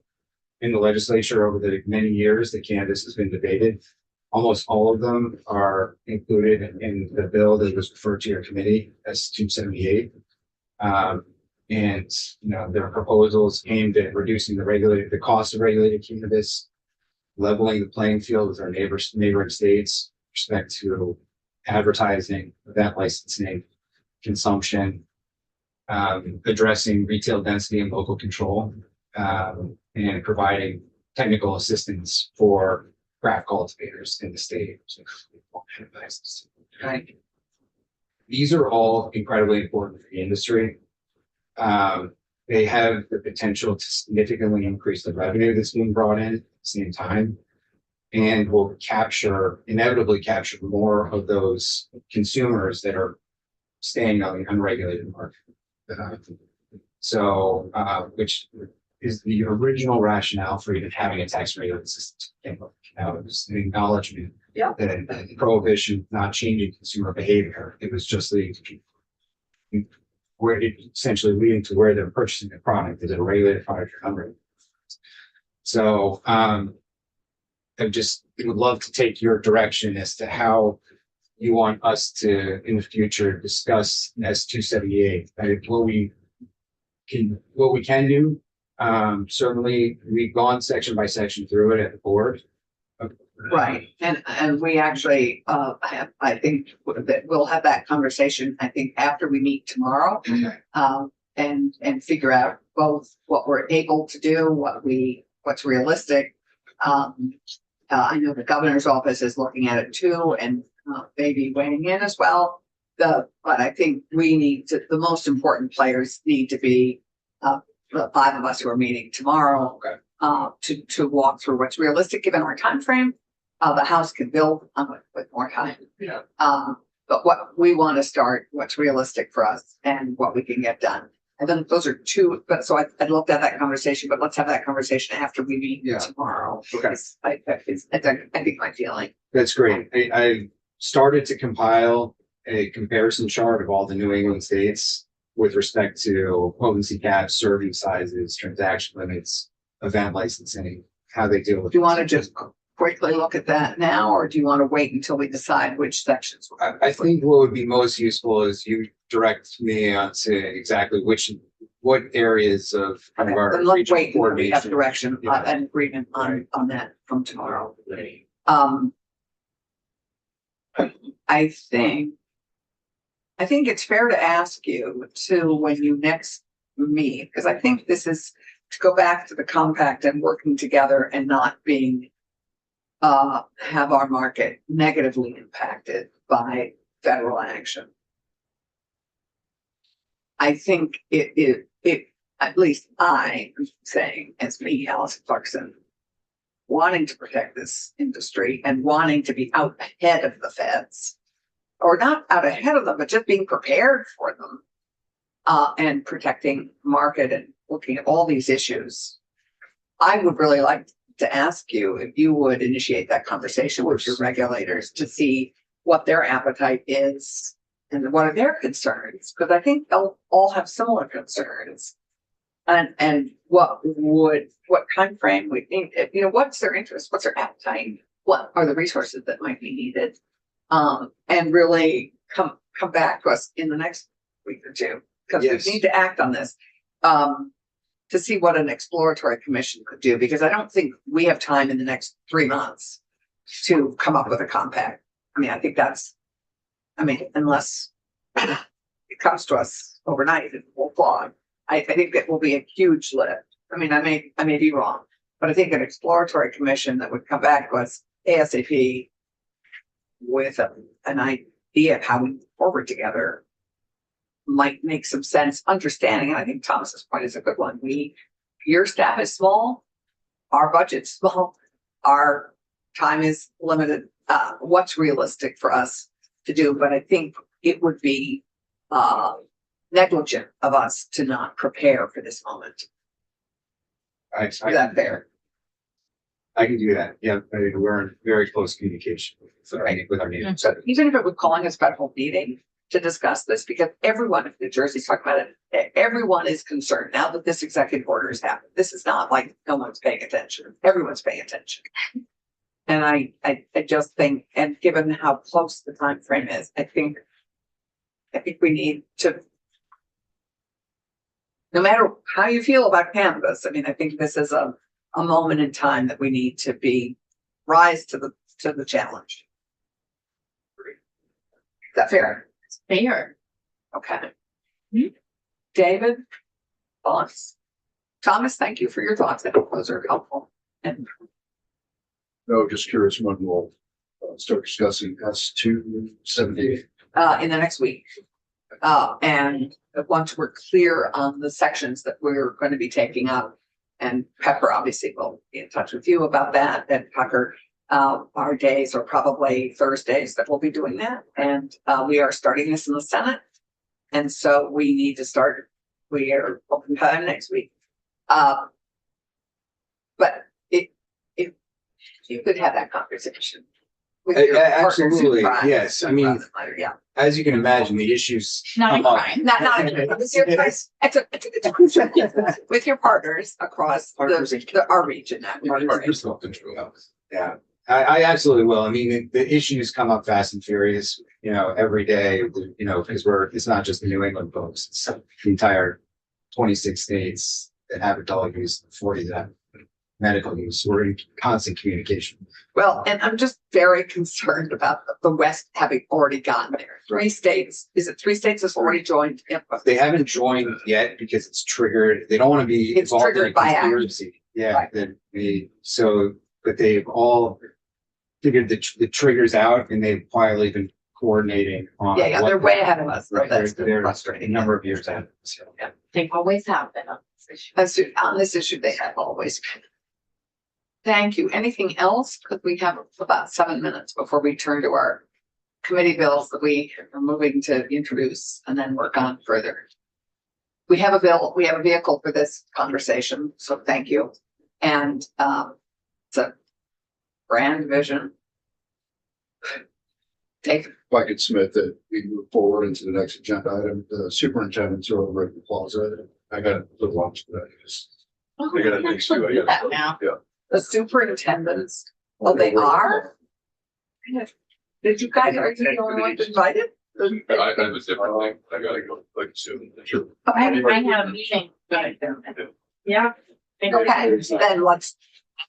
in the legislature over the many years that cannabis has been debated. Almost all of them are included in the bill that was referred to your committee as 278. Their proposals aimed at reducing the cost of regulated cannabis, leveling the playing field with our neighboring states with respect to advertising, event licensing, consumption, addressing retail density and local control, and providing technical assistance for craft cultivators in the state. Right. These are all incredibly important for the industry. They have the potential to significantly increase the revenue that's being brought in at the same time, and will inevitably capture more of those consumers that are staying on the unregulated market. Which is the original rationale for even having a tax regulated system. It was an acknowledgement that prohibition not changing consumer behavior. It was just where it essentially leading to where they're purchasing the product. Is it a regulated product or unregulated? So I would love to take your direction as to how you want us to, in the future, discuss S278. What we can do, certainly we've gone section by section through it at the board. Right, and we actually, I think that we'll have that conversation, I think, after we meet tomorrow. And figure out both what we're able to do, what's realistic. I know the governor's office is looking at it too, and maybe weighing in as well. But I think the most important players need to be the five of us who are meeting tomorrow. To walk through what's realistic given our time frame. The House can build with more time. But what we want to start, what's realistic for us and what we can get done. And then those are two, but so I'd love to have that conversation, but let's have that conversation after we meet tomorrow. Okay. I think my feeling. That's great. I started to compile a comparison chart of all the New England states with respect to potency caps, serving sizes, transaction limits, event licensing, how they deal with. Do you want to just quickly look at that now, or do you want to wait until we decide which sections? I think what would be most useful is you direct me onto exactly what areas of kind of our Then let's regional wait until we have coordination. direction, Yeah. and agreement on that from tomorrow. I think it's fair to ask you to, when you next meet, because I think this is to go back to the compact and working together and not being have our market negatively impacted by federal action. I think it at least I am saying, as me, Alice Clarkson, wanting to protect this industry and wanting to be out ahead of the feds, or not out ahead of them, but just being prepared for them, and protecting market and looking at all these issues. I would really like to ask you if you would initiate that conversation with your regulators to see what their appetite is and what are their concerns, because I think they'll all have similar concerns. And what time frame we think, what's their interest, what's their appetite, what are the resources that might be needed, and really come back to us in the next week or two, because Yes. we need to act on this, to see what an exploratory commission could do, because I don't think we have time in the next 3 months to come up with a compact. I mean, I think unless it comes to us overnight and we'll flog. I think that will be a huge lift. I mean, I may be wrong, but I think an exploratory commission that would come back to us ASAP with an idea of how we move forward together might make some sense, understanding. And I think Thomas's point is a good one. Your staff is small, our budget's small, our time is limited. What's realistic for us to do? But I think it would be negligent of us to not prepare for this moment. Is that fair? I can do that. Yeah, we're in very close communication with our neighbors. So even if it was calling a special meeting to discuss this, because everyone in New Jersey's talking about it, everyone is concerned now that this executive order has happened. This is not like no one's paying attention. Everyone's paying attention. And I just think, and given how close the time frame is, I think we need to, no matter how you feel about cannabis, I mean, I think this is a moment in time that we need to rise to the challenge. Is that fair? Fair. Okay. Hmm. David, thoughts? Thomas, thank you for your thoughts. I think those are helpful. And No, just curious when we'll start discussing S-270. in the next week. And once we're clear on the sections that we're going to be taking up, and Pepper obviously will be in touch with you about that, and Tucker, our days are probably Thursdays that we'll be doing that. And we are starting this in the Senate. And so we need to start, we are open time next week. But if you could have that conversation. With your partners in Absolutely, crime, yes. I mean, yeah. as you can imagine, the issues Not come a up. crime. Not with your guys, it's a crucial with your partners across our region. Yeah, I absolutely will. I mean, the issues come up fast and furious, every day, because it's not just the New England folks, it's the entire 26 states that have adult use, 40 that have medical use. We're in constant communication. Well, and I'm just very concerned about the West having already gotten there. 3 states, is it 3 states that's already joined? They haven't joined yet because it's triggered. They don't want to be It's involved in a triggered by action. conspiracy. Yeah, Right. but they've all figured the triggers out, and they've quietly been coordinating on. Yeah, they're way ahead of us. Right, That's they're a frustrating. number of years ahead. So. They always have been on this issue. On this issue, they have always been. Thank you. Anything else? Because we have about 7 minutes before we turn to our committee bills that we are moving to introduce and then work on further. We have a bill, we have a vehicle for this conversation, so thank you. And it's a grand vision. take, If I could submit that we move forward into the next agenda item, the superintendent's over at the plaza. I got a little lunch today. Oh, I gotta we think actually too, I do gotta- that now. the superintendents, well, they are? Did you guys, are you the only ones invited? I have a different thing. I gotta go like soon. Sure. I have a meeting. Yeah. Okay, then let's,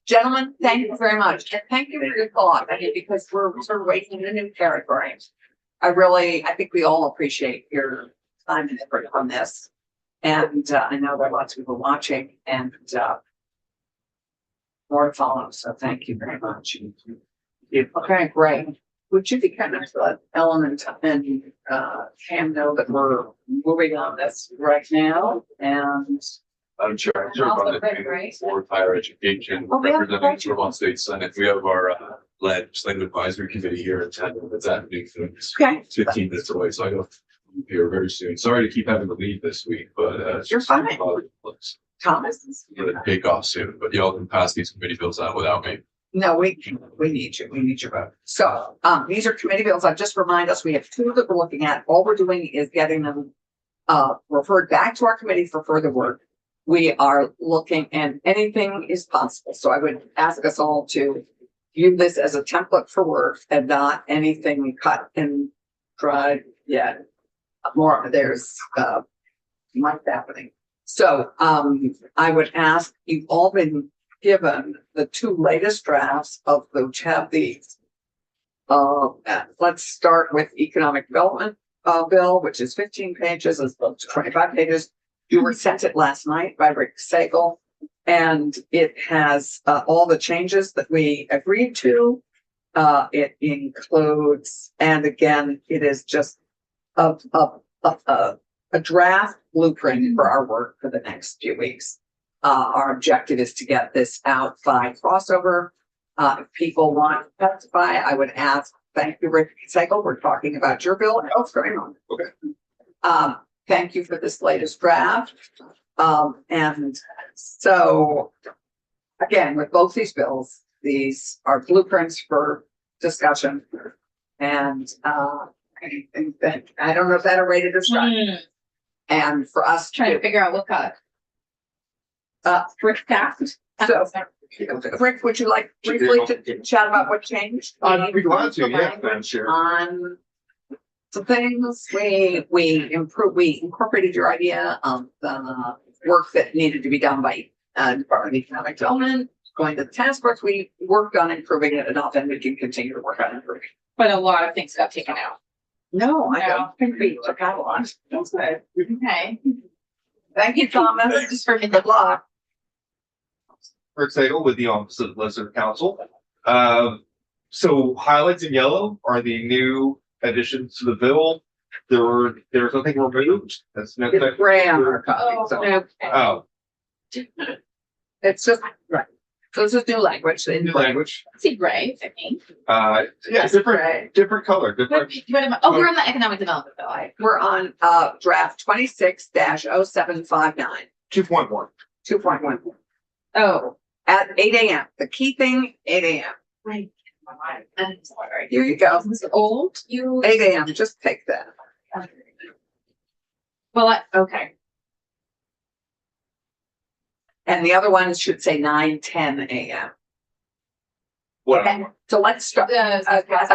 gentlemen, thank you very much. And thank you for your thought. I mean, because we're sort of waiting in a new territory. I think we all appreciate your time and effort on this. And I know there are lots of people watching and more to follow. So thank you very much. Okay, great. Would you be kind enough to let Ellen and Cam know that we're moving on this right now? And I'm sure, I'm sure about the for higher education, Oh, yeah. representing Vermont State Senate. We have our legislative advisory committee here in town. It's at Newton. okay, 15 minutes away, so I go here very soon. Sorry to keep having to leave this week, but it's You're just fine. It's Thomas? gonna take off soon, but y'all can pass these committee bills out without me. No, we need you. We need your vote. So, these are committee bills. I just remind us, we have two that we're looking at. All we're doing is getting them referred back to our committee for further work. We are looking and anything is possible. So I would ask us all to view this as a template for work and not anything cut and dried yet. More, there's much happening. So, I would ask, you've all been given the two latest drafts of which have these. Let's start with economic development bill, which is 15 pages as opposed to 25 pages. You were sent it last night by Rick Sagal, and it has all the changes that we agreed to. It includes, and again, it is just a draft blueprint for our work for the next few weeks. Our objective is to get this out by crossover. If people want to testify, I would ask, thank you, Rick Sagal. We're talking about your bill. What's going on? Okay. Thank you for this latest draft. And so again, with both these bills, these are blueprints for discussion. And I don't know if that a way to describe it. And for us Trying to figure out what cut. Rick Taft. So, Rick, would you like briefly to chat about what changed? I'd be glad to, yeah. Language on some things, we incorporated your idea of the work that needed to be done by Department of Economic Development. Going to the task force, we worked on improving it enough, and we can continue to work on improving. But a lot of things got taken out. No, I don't think we took out a lot. That's good. Okay. Thank you, Thomas. Just for me, Good luck. Rick Sagal with the Office of the Legislative Council. So highlights in yellow are the new additions to the bill. There's nothing removed. That's no. It's gray on our copy, so okay. Oh, it's just, right. So this is new language. new language. See gray, I think. Yeah, different color, different. Oh, we're on the economic development bill. We're on draft 26-0759, 2.1. 2.1 Oh, at 8 a.m. The key thing, 8 a.m. right. I'm sorry. Here you go. It's old. 8 a.m. Just take that. Well, okay. And the other ones should say 9:10 a.m. What? Okay, so let's start the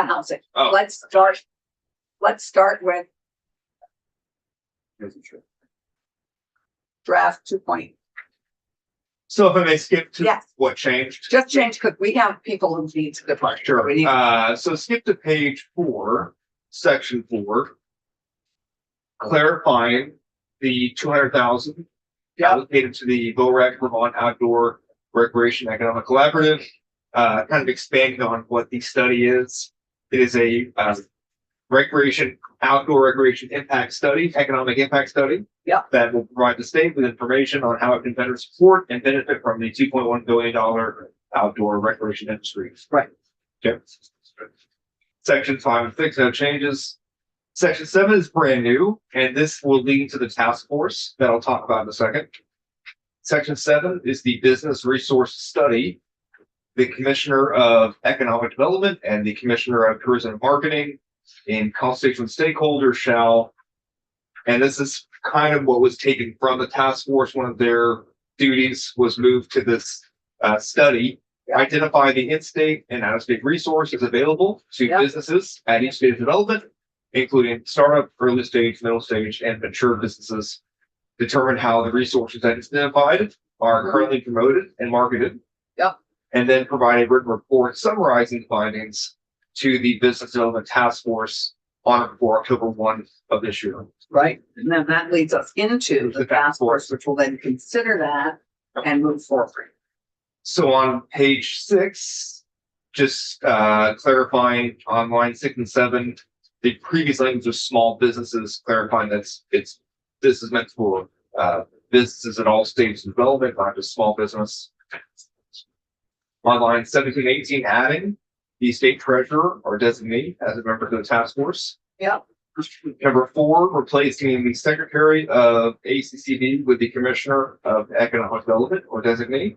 housing. Oh. Let's start with draft 2. So if I may skip to Yes. what changed. Just change because we have people who need to depart. Sure. We need- So skip to page 4, section 4. Clarifying the 200,000 allocated to the VORAC Vermont Outdoor Recreation Economic Collaborative. Kind of expanding on what the study is. It is a outdoor recreation impact study, economic impact study. Yeah. That will provide the state with information on how it can better support and benefit from the $2.1 billion outdoor recreation industry. Right. Okay. Section 5 and 6, no changes. Section 7 is brand new, and this will lead to the task force that I'll talk about in a second. Section 7 is the business resource study. The Commissioner of Economic Development and the Commissioner of Tourism and Marketing in consultation with stakeholders shall, and this is kind of what was taken from the task force. One of their duties was moved to this study, identify the in-state and out-of-state resources available to Yeah. businesses at each stage of development, including startup, early stage, middle stage, and mature businesses. Determine how the resources identified are currently promoted and marketed. Yep. And then provide a written report summarizing findings to the Business Development Task Force on or before October 1 of this year. Right, and then that leads us into the task force, which will then consider that and move forward. So on page 6, just clarifying on line 6 and 7, the previous language of small businesses, clarifying that this is meant for businesses at all stages of development, not just small business. On line 17, 18, adding the state treasurer or designee as a member of the task force. Yep. Number 4, replacing the secretary of ACCD with the commissioner of economic development or designee.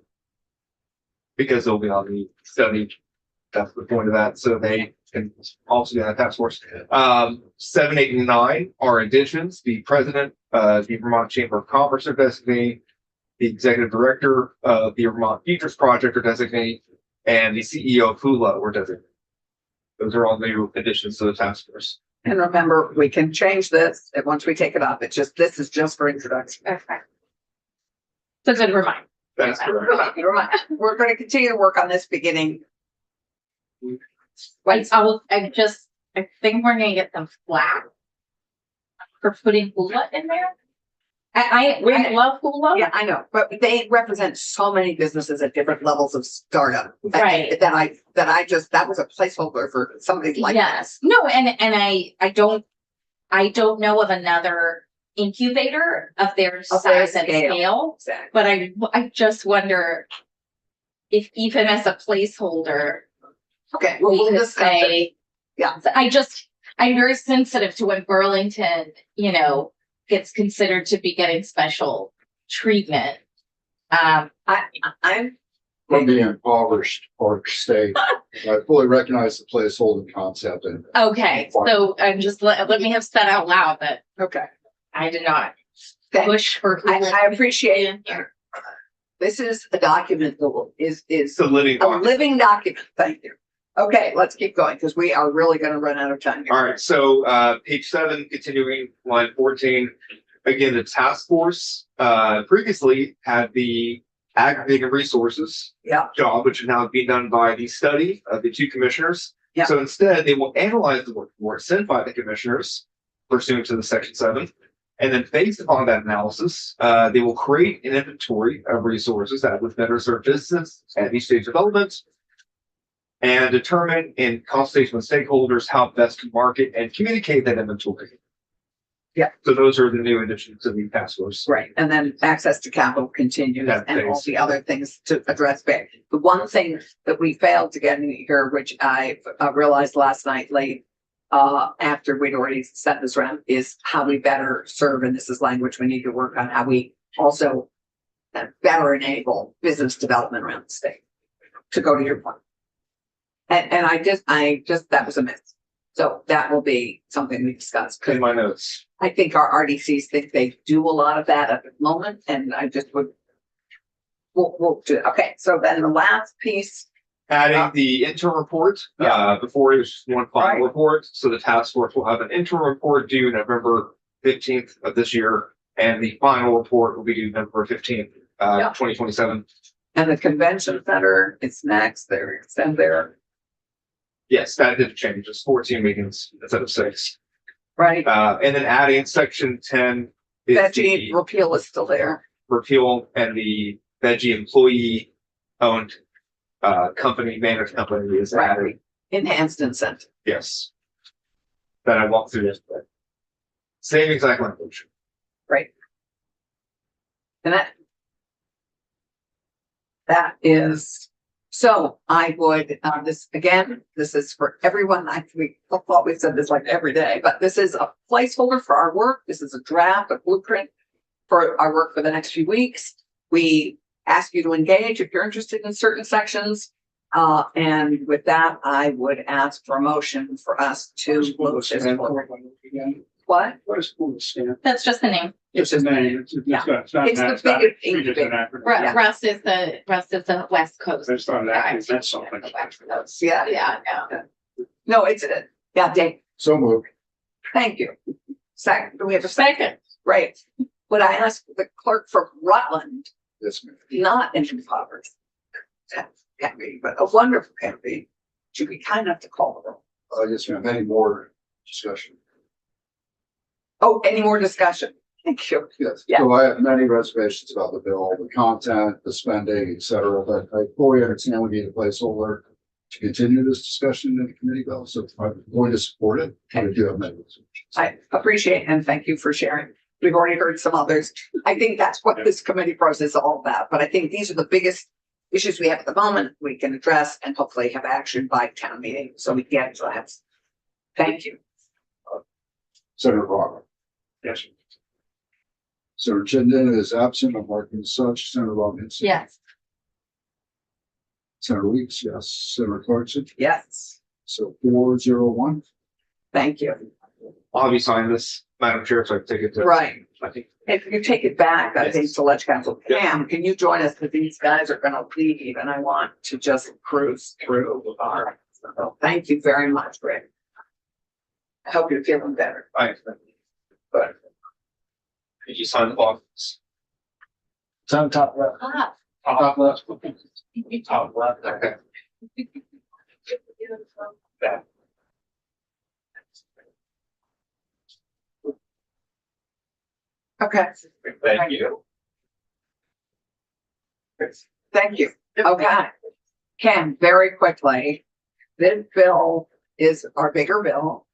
Because they'll be on the study. That's the point of that. So they can also be on the task force. 7, 8, and 9 are additions. The president of the Vermont Chamber of Commerce or designee, the executive director of the Vermont Futures Project or designee, and the CEO of Hula or designee. Those are all new additions to the task force. And remember, we can change this and once we take it up. It's just, this is just for introduction. Okay. So good reminder. That's correct. We're going to continue to work on this beginning. I think we're gonna get them flat for putting hula in there. I love hula. Yeah, I know, but they represent so many businesses at different levels of startup. Right. That was a placeholder for somebody like that. Yes. No, and I don't know of another incubator of their size and scale. Exactly. But I just wonder if even as a placeholder, Okay, well, we we'll could discuss it. say, Yeah. So I'm very sensitive to when Burlington, gets considered to be getting special treatment. I'm From the impoverished Park State. I fully recognize the placeholder concept and Okay, so I'm just let me have said out loud that okay. I did not Thank- push for hula. I appreciate it. Here. This is a document that is It's a living a document. living document. Thank you. Okay, let's keep going because we are really going to run out of time here. All right, so page 7, continuing line 14. Again, the task force previously had the aggregating resources Yeah. job, which is now being done by the study of the 2 commissioners. Yeah. So instead, they will analyze the report sent by the commissioners pursuant to the section 7. And then based upon that analysis, they will create an inventory of resources that would better serve business at each stage of development and determine in consultation with stakeholders how best to market and communicate that inventory. Yeah. So those are the new additions to the task force. Right, and then access to capital continues That and all phase. the other things to address back. The one thing that we failed to get in here, which I realized last night late, after we'd already set this around, is how we better serve, and this is language we need to work on, how we also better enable business development around the state, to go to your point. And I just, that was a miss. So that will be something we discuss. 'Cause In my notes. I think our RDCs think they do a lot of that at the moment, and I just would. We'll do it. Okay, so then the last piece, Adding the interim report, before it was just one final Right. report. So the task force will have an interim report due November 15th of this year. And the final report will be due November 15th, Yeah. 2027. and the convention center is next, there, extend there, Yes, that did change. It's 14 meetings instead of 6. right? And then adding section 10 is Veggie the repeal is still there, repeal and the veggie employee owned company, managed company is added. right? Enhanced incentive, Yes. That I walked through yesterday. Same exact language. and that is, so I would, this is for everyone, we thought we said this like every day, but this is a placeholder for our work, this is a draft, a blueprint for our work for the next few weeks. We ask you to engage if you're interested in certain sections. And with that, I would ask for a motion for us to close this. What? What is cool stand? That's just the name. It's a name. It's Yeah. not, it's not, It's the it's not, big- it's just an acronym. Yeah. Russ is the West Coast. It's not an guy. acronym, that's something. The West Coast. Yeah. Yeah, no. No, it's, yeah, Dave, So moved. thank you. Second, do we have a second? Second. Right. Would I ask the clerk for Rutland, Yes, ma'am. not impoverished? Can be, but a wonderful can be, to be kind enough to call the roll. Yes, ma'am. Any more discussion? Oh, any more discussion? Thank you. Yes. Yeah. So I have many reservations about the bill, the content, the spending, et cetera, but I fully understand we need a placeholder to continue this discussion in the committee bill. So I'm going to support it. I do have many reservations. I appreciate and thank you for sharing. We've already heard some others. I think that's what this committee process is all about, but I think these are the biggest issues we have at the moment we can address and hopefully have action by town meeting, so we get to that. Thank you. Senator Rocker. Yes. Senator Chittenden is absent. I'm marking as such. Senator Robinson. Yes. Senator Weeks, yes. Senator Clarkson. Yes, So 401. thank you. I'll have you sign this, Madam Chair, so I can take it to. Right. I think. If you take it back, I think Yes. to let council, Yeah. Pam, can you join us? Because these guys are gonna leave and I want to just cruise through our, so thank you very much, Rick. I hope you're feeling better. But. Did you sign the box? It's on top left. Ah. Top left. Top left, okay. Okay, Thank you. thank you. Okay. Ken, very quickly, this bill is our bigger bill.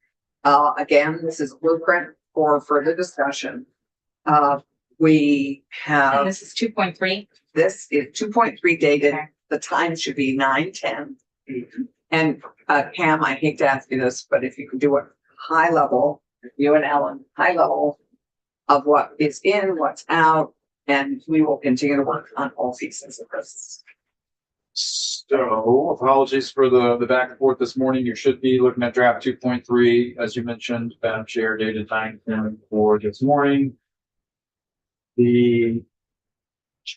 Again, this is a blueprint for further discussion. We And have, this is 2.3. this is 2.3 dated, Okay. the time should be 9:10. And Cam, I hate to ask you this, but if you could do it high level, you and Ellen, high level of what is in, what's out, and we will continue to work on all pieces of this. So apologies for the back and forth this morning. You should be looking at draft 2.3, as you mentioned, Madam Chair, dated 9/10 for this morning.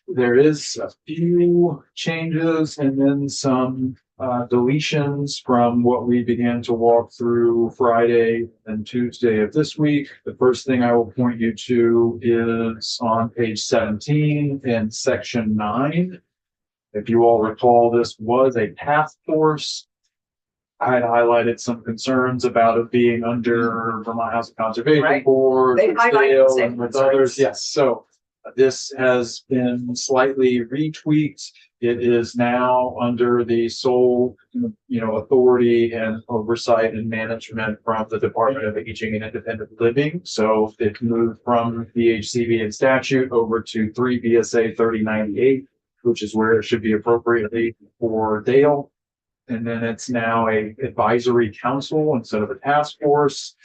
There is a few changes and then some deletions from what we began to walk through Friday and Tuesday of this week. The first thing I will point you to is on page 17 in section 9. If you all recall, this was a task force. I had highlighted some concerns about it being under Vermont Housing Conservation Right. Board, They with highlighted the Dale, same and with concerns. others. Yes, so this has been slightly retweaked. It is now under the sole, authority and oversight and management from the Department of Aging and Independent Living. So it moved from VHCB and statute over to 3 BSA 3098, which is where it should be appropriately for Dale. And then it's now a advisory council instead of a task force.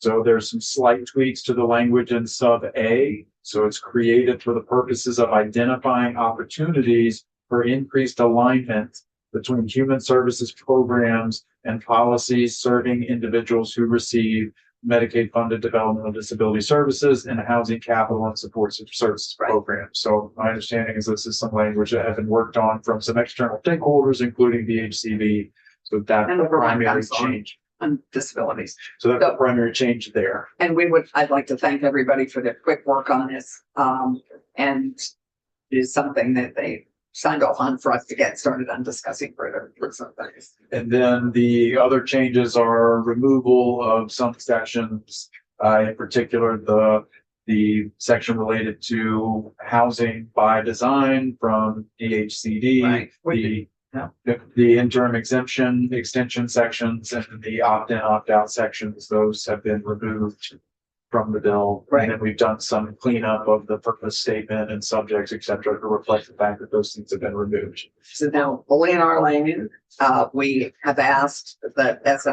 So there's some slight tweaks to the language in sub A. So it's created for the purposes of identifying opportunities for increased alignment between human services programs and policies serving individuals who receive Medicaid funded developmental disability services and housing capital and support services programs. So my understanding is this is some language that has been worked on from some external stakeholders, including VHCB. So that's And the the Vermont primary Council on- change. On disabilities. So that's the primary change there. And I'd like to thank everybody for their quick work on this. And it is something that they signed off on for us to get started on discussing further for some things. And then the other changes are removal of some sections, in particular, the section related to housing by design from DHCD, Right. the interim exemption, extension sections, and the opt-in, opt-out sections, those have been removed from the bill. Right. And then we've done some cleanup of the purpose statement and subjects, et cetera, to reflect the fact that those things have been removed. So now fully in our lane, we have asked that as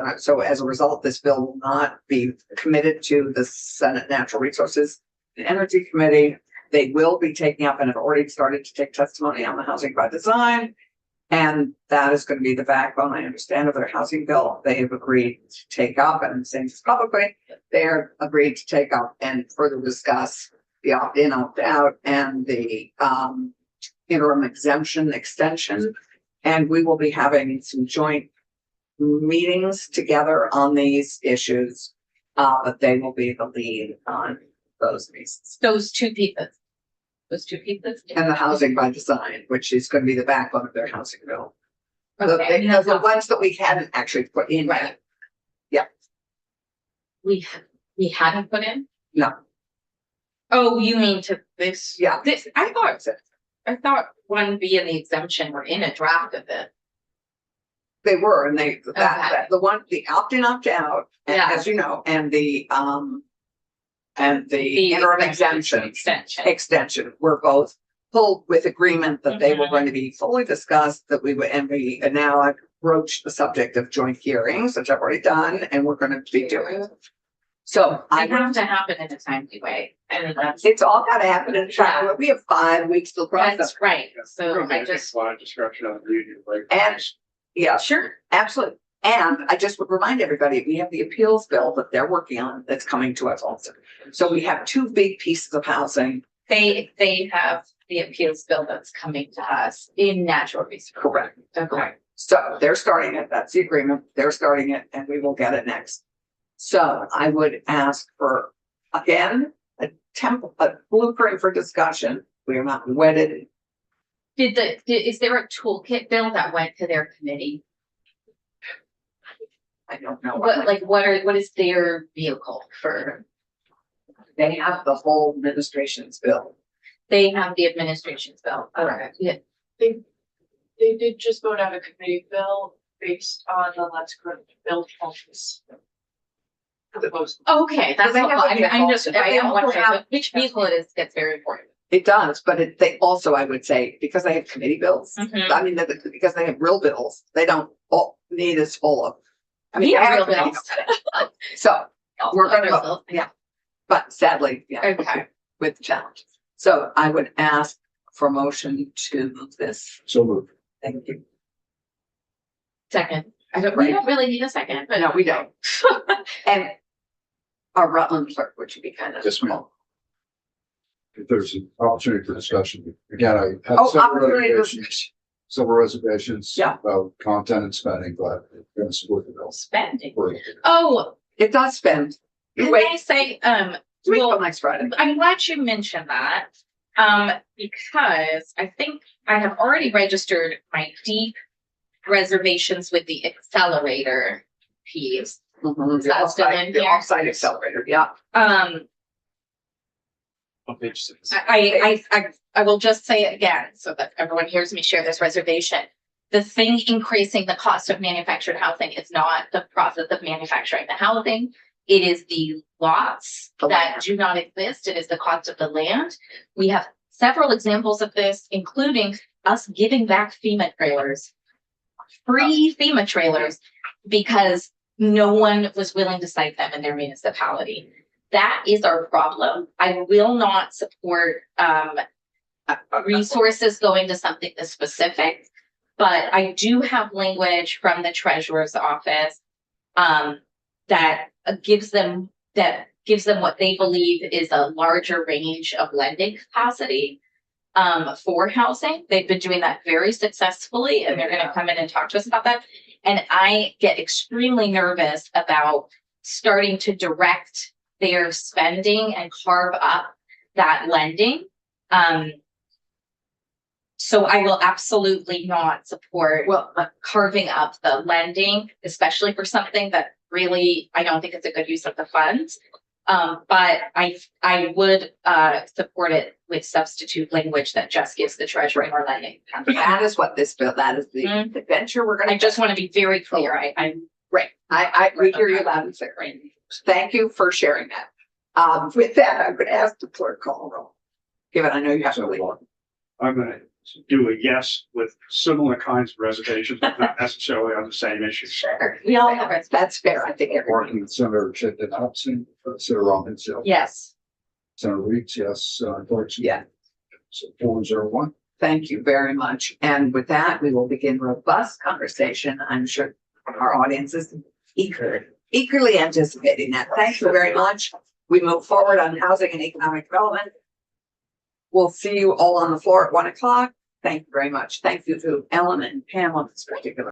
a result, this bill will not be committed to the Senate Natural Resources and Energy Committee. They will be taking up and have already started to take testimony on the housing by design. And that is going to be the backbone, I understand, of their housing bill. They have agreed to take up, and I'm saying this publicly, they're agreed to take up and further discuss the opt-in, opt-out and the interim exemption extension. And we will be having some joint meetings together on these issues. But they will be the lead on those pieces. Those two pieces. And the housing by design, which is going to be the backbone of their housing bill. Okay. The ones that we hadn't actually put in Right. yet. We hadn't put in? No. Oh, you mean to this? Yeah. This, I thought 1B and the exemption were in a draft of it. They were, and Okay. the opt-in, opt-out, and Yeah. as you know, and the interim exemption extension were both pulled with agreement that they were Mhm. going to be fully discussed, that we would, and now I've broached the subject of joint hearings, which I've already done, and we're gonna be doing. So I I have to happen in a timely way. I mean, it's all gotta happen in time. We have 5 weeks to process. that's right. So Really, I think just, a lot of discussion on the like. And, yeah, sure. absolutely. And I just would remind everybody, we have the appeals bill that they're working on that's coming to us also. So we have 2 big pieces of housing. They have the appeals bill that's coming to us in natural resources. Correct. Okay. So they're starting it. That's the agreement. They're starting it and we will get it next. So I would ask for, again, a blueprint for discussion. We are not wedded. Is there a toolkit bill that went to their committee? I don't know. What is their vehicle for? They have the whole administration's bill. They have the administration's bill. Okay. Yeah. They did just vote out a committee bill based on the Let's Grow Build Homes. Okay, that's they helpful. have a I'm just, vehicle, but I they am also wondering, have- which vehicle it is gets very important. It does, but they also, I would say, because they have committee bills, Mhm. I mean, because they have real bills, they don't all need as full of. I mean, We have they real committee bills. So, we're gonna Other go, bills. yeah. But sadly, yeah, Okay. with the challenge. So I would ask for motion to move this. So moved. Thank you. Second. We don't really need a second, but. No, we don't. And our Rutland clerk, would you be kind of? Yes, ma'am. If there's an opportunity for discussion, again, I had Oh, several opportunity for- reservations Yeah. about content and spending, but I'm going to support the bill. Spending. For- Oh, It does spend. can Wait, I say, wait well, till next Friday. I'm glad you mentioned that. Because I think I have already registered my deep reservations with the accelerator piece. Mhm, Is that still in The here? offsite accelerator, yeah. On page 6. I will just say it again so that everyone hears me share this reservation. The thing increasing the cost of manufactured housing is not the process of manufacturing the housing. It is the lots The that land. do not exist. It is the cost of the land. We have several examples of this, including us giving back FEMA trailers, free FEMA trailers, because no one was willing to site them in their municipality. That is our problem. I will not support resources going to something this specific, but I do have language from the treasurer's office that gives them what they believe is a larger range of lending capacity for housing. They've been doing that very successfully, and they're going to come in and talk to us about that. And I get extremely nervous about starting to direct their spending and carve up that lending. So I will absolutely not support carving up the lending, especially for something that really, I don't think it's a good use of the funds. But I would support it with substitute language that just gives the treasurer more lending. That is what this bill, that is the adventure we're gonna. I just want to be very clear. We hear you loud and clear. Thank you for sharing that. With that, I would ask the clerk call the roll. Given I know you have to leave. I'm gonna do a yes with similar kinds of reservations, but not necessarily on the same issue. Sure. We all have it. That's fair, I think. everyone- Working with Senator Chittenden Hudson, Senator Robinson, Yes. Senator Weeks, yes, Clarkson. Yeah. So 401. Thank you very much. And with that, we will begin robust conversation. I'm sure our audience is eagerly anticipating that. Thank you very much. We move forward on housing and economic development. We'll see you all on the floor at 1 o'clock. Thank you very much. Thank you to Ellen and Pam on this particular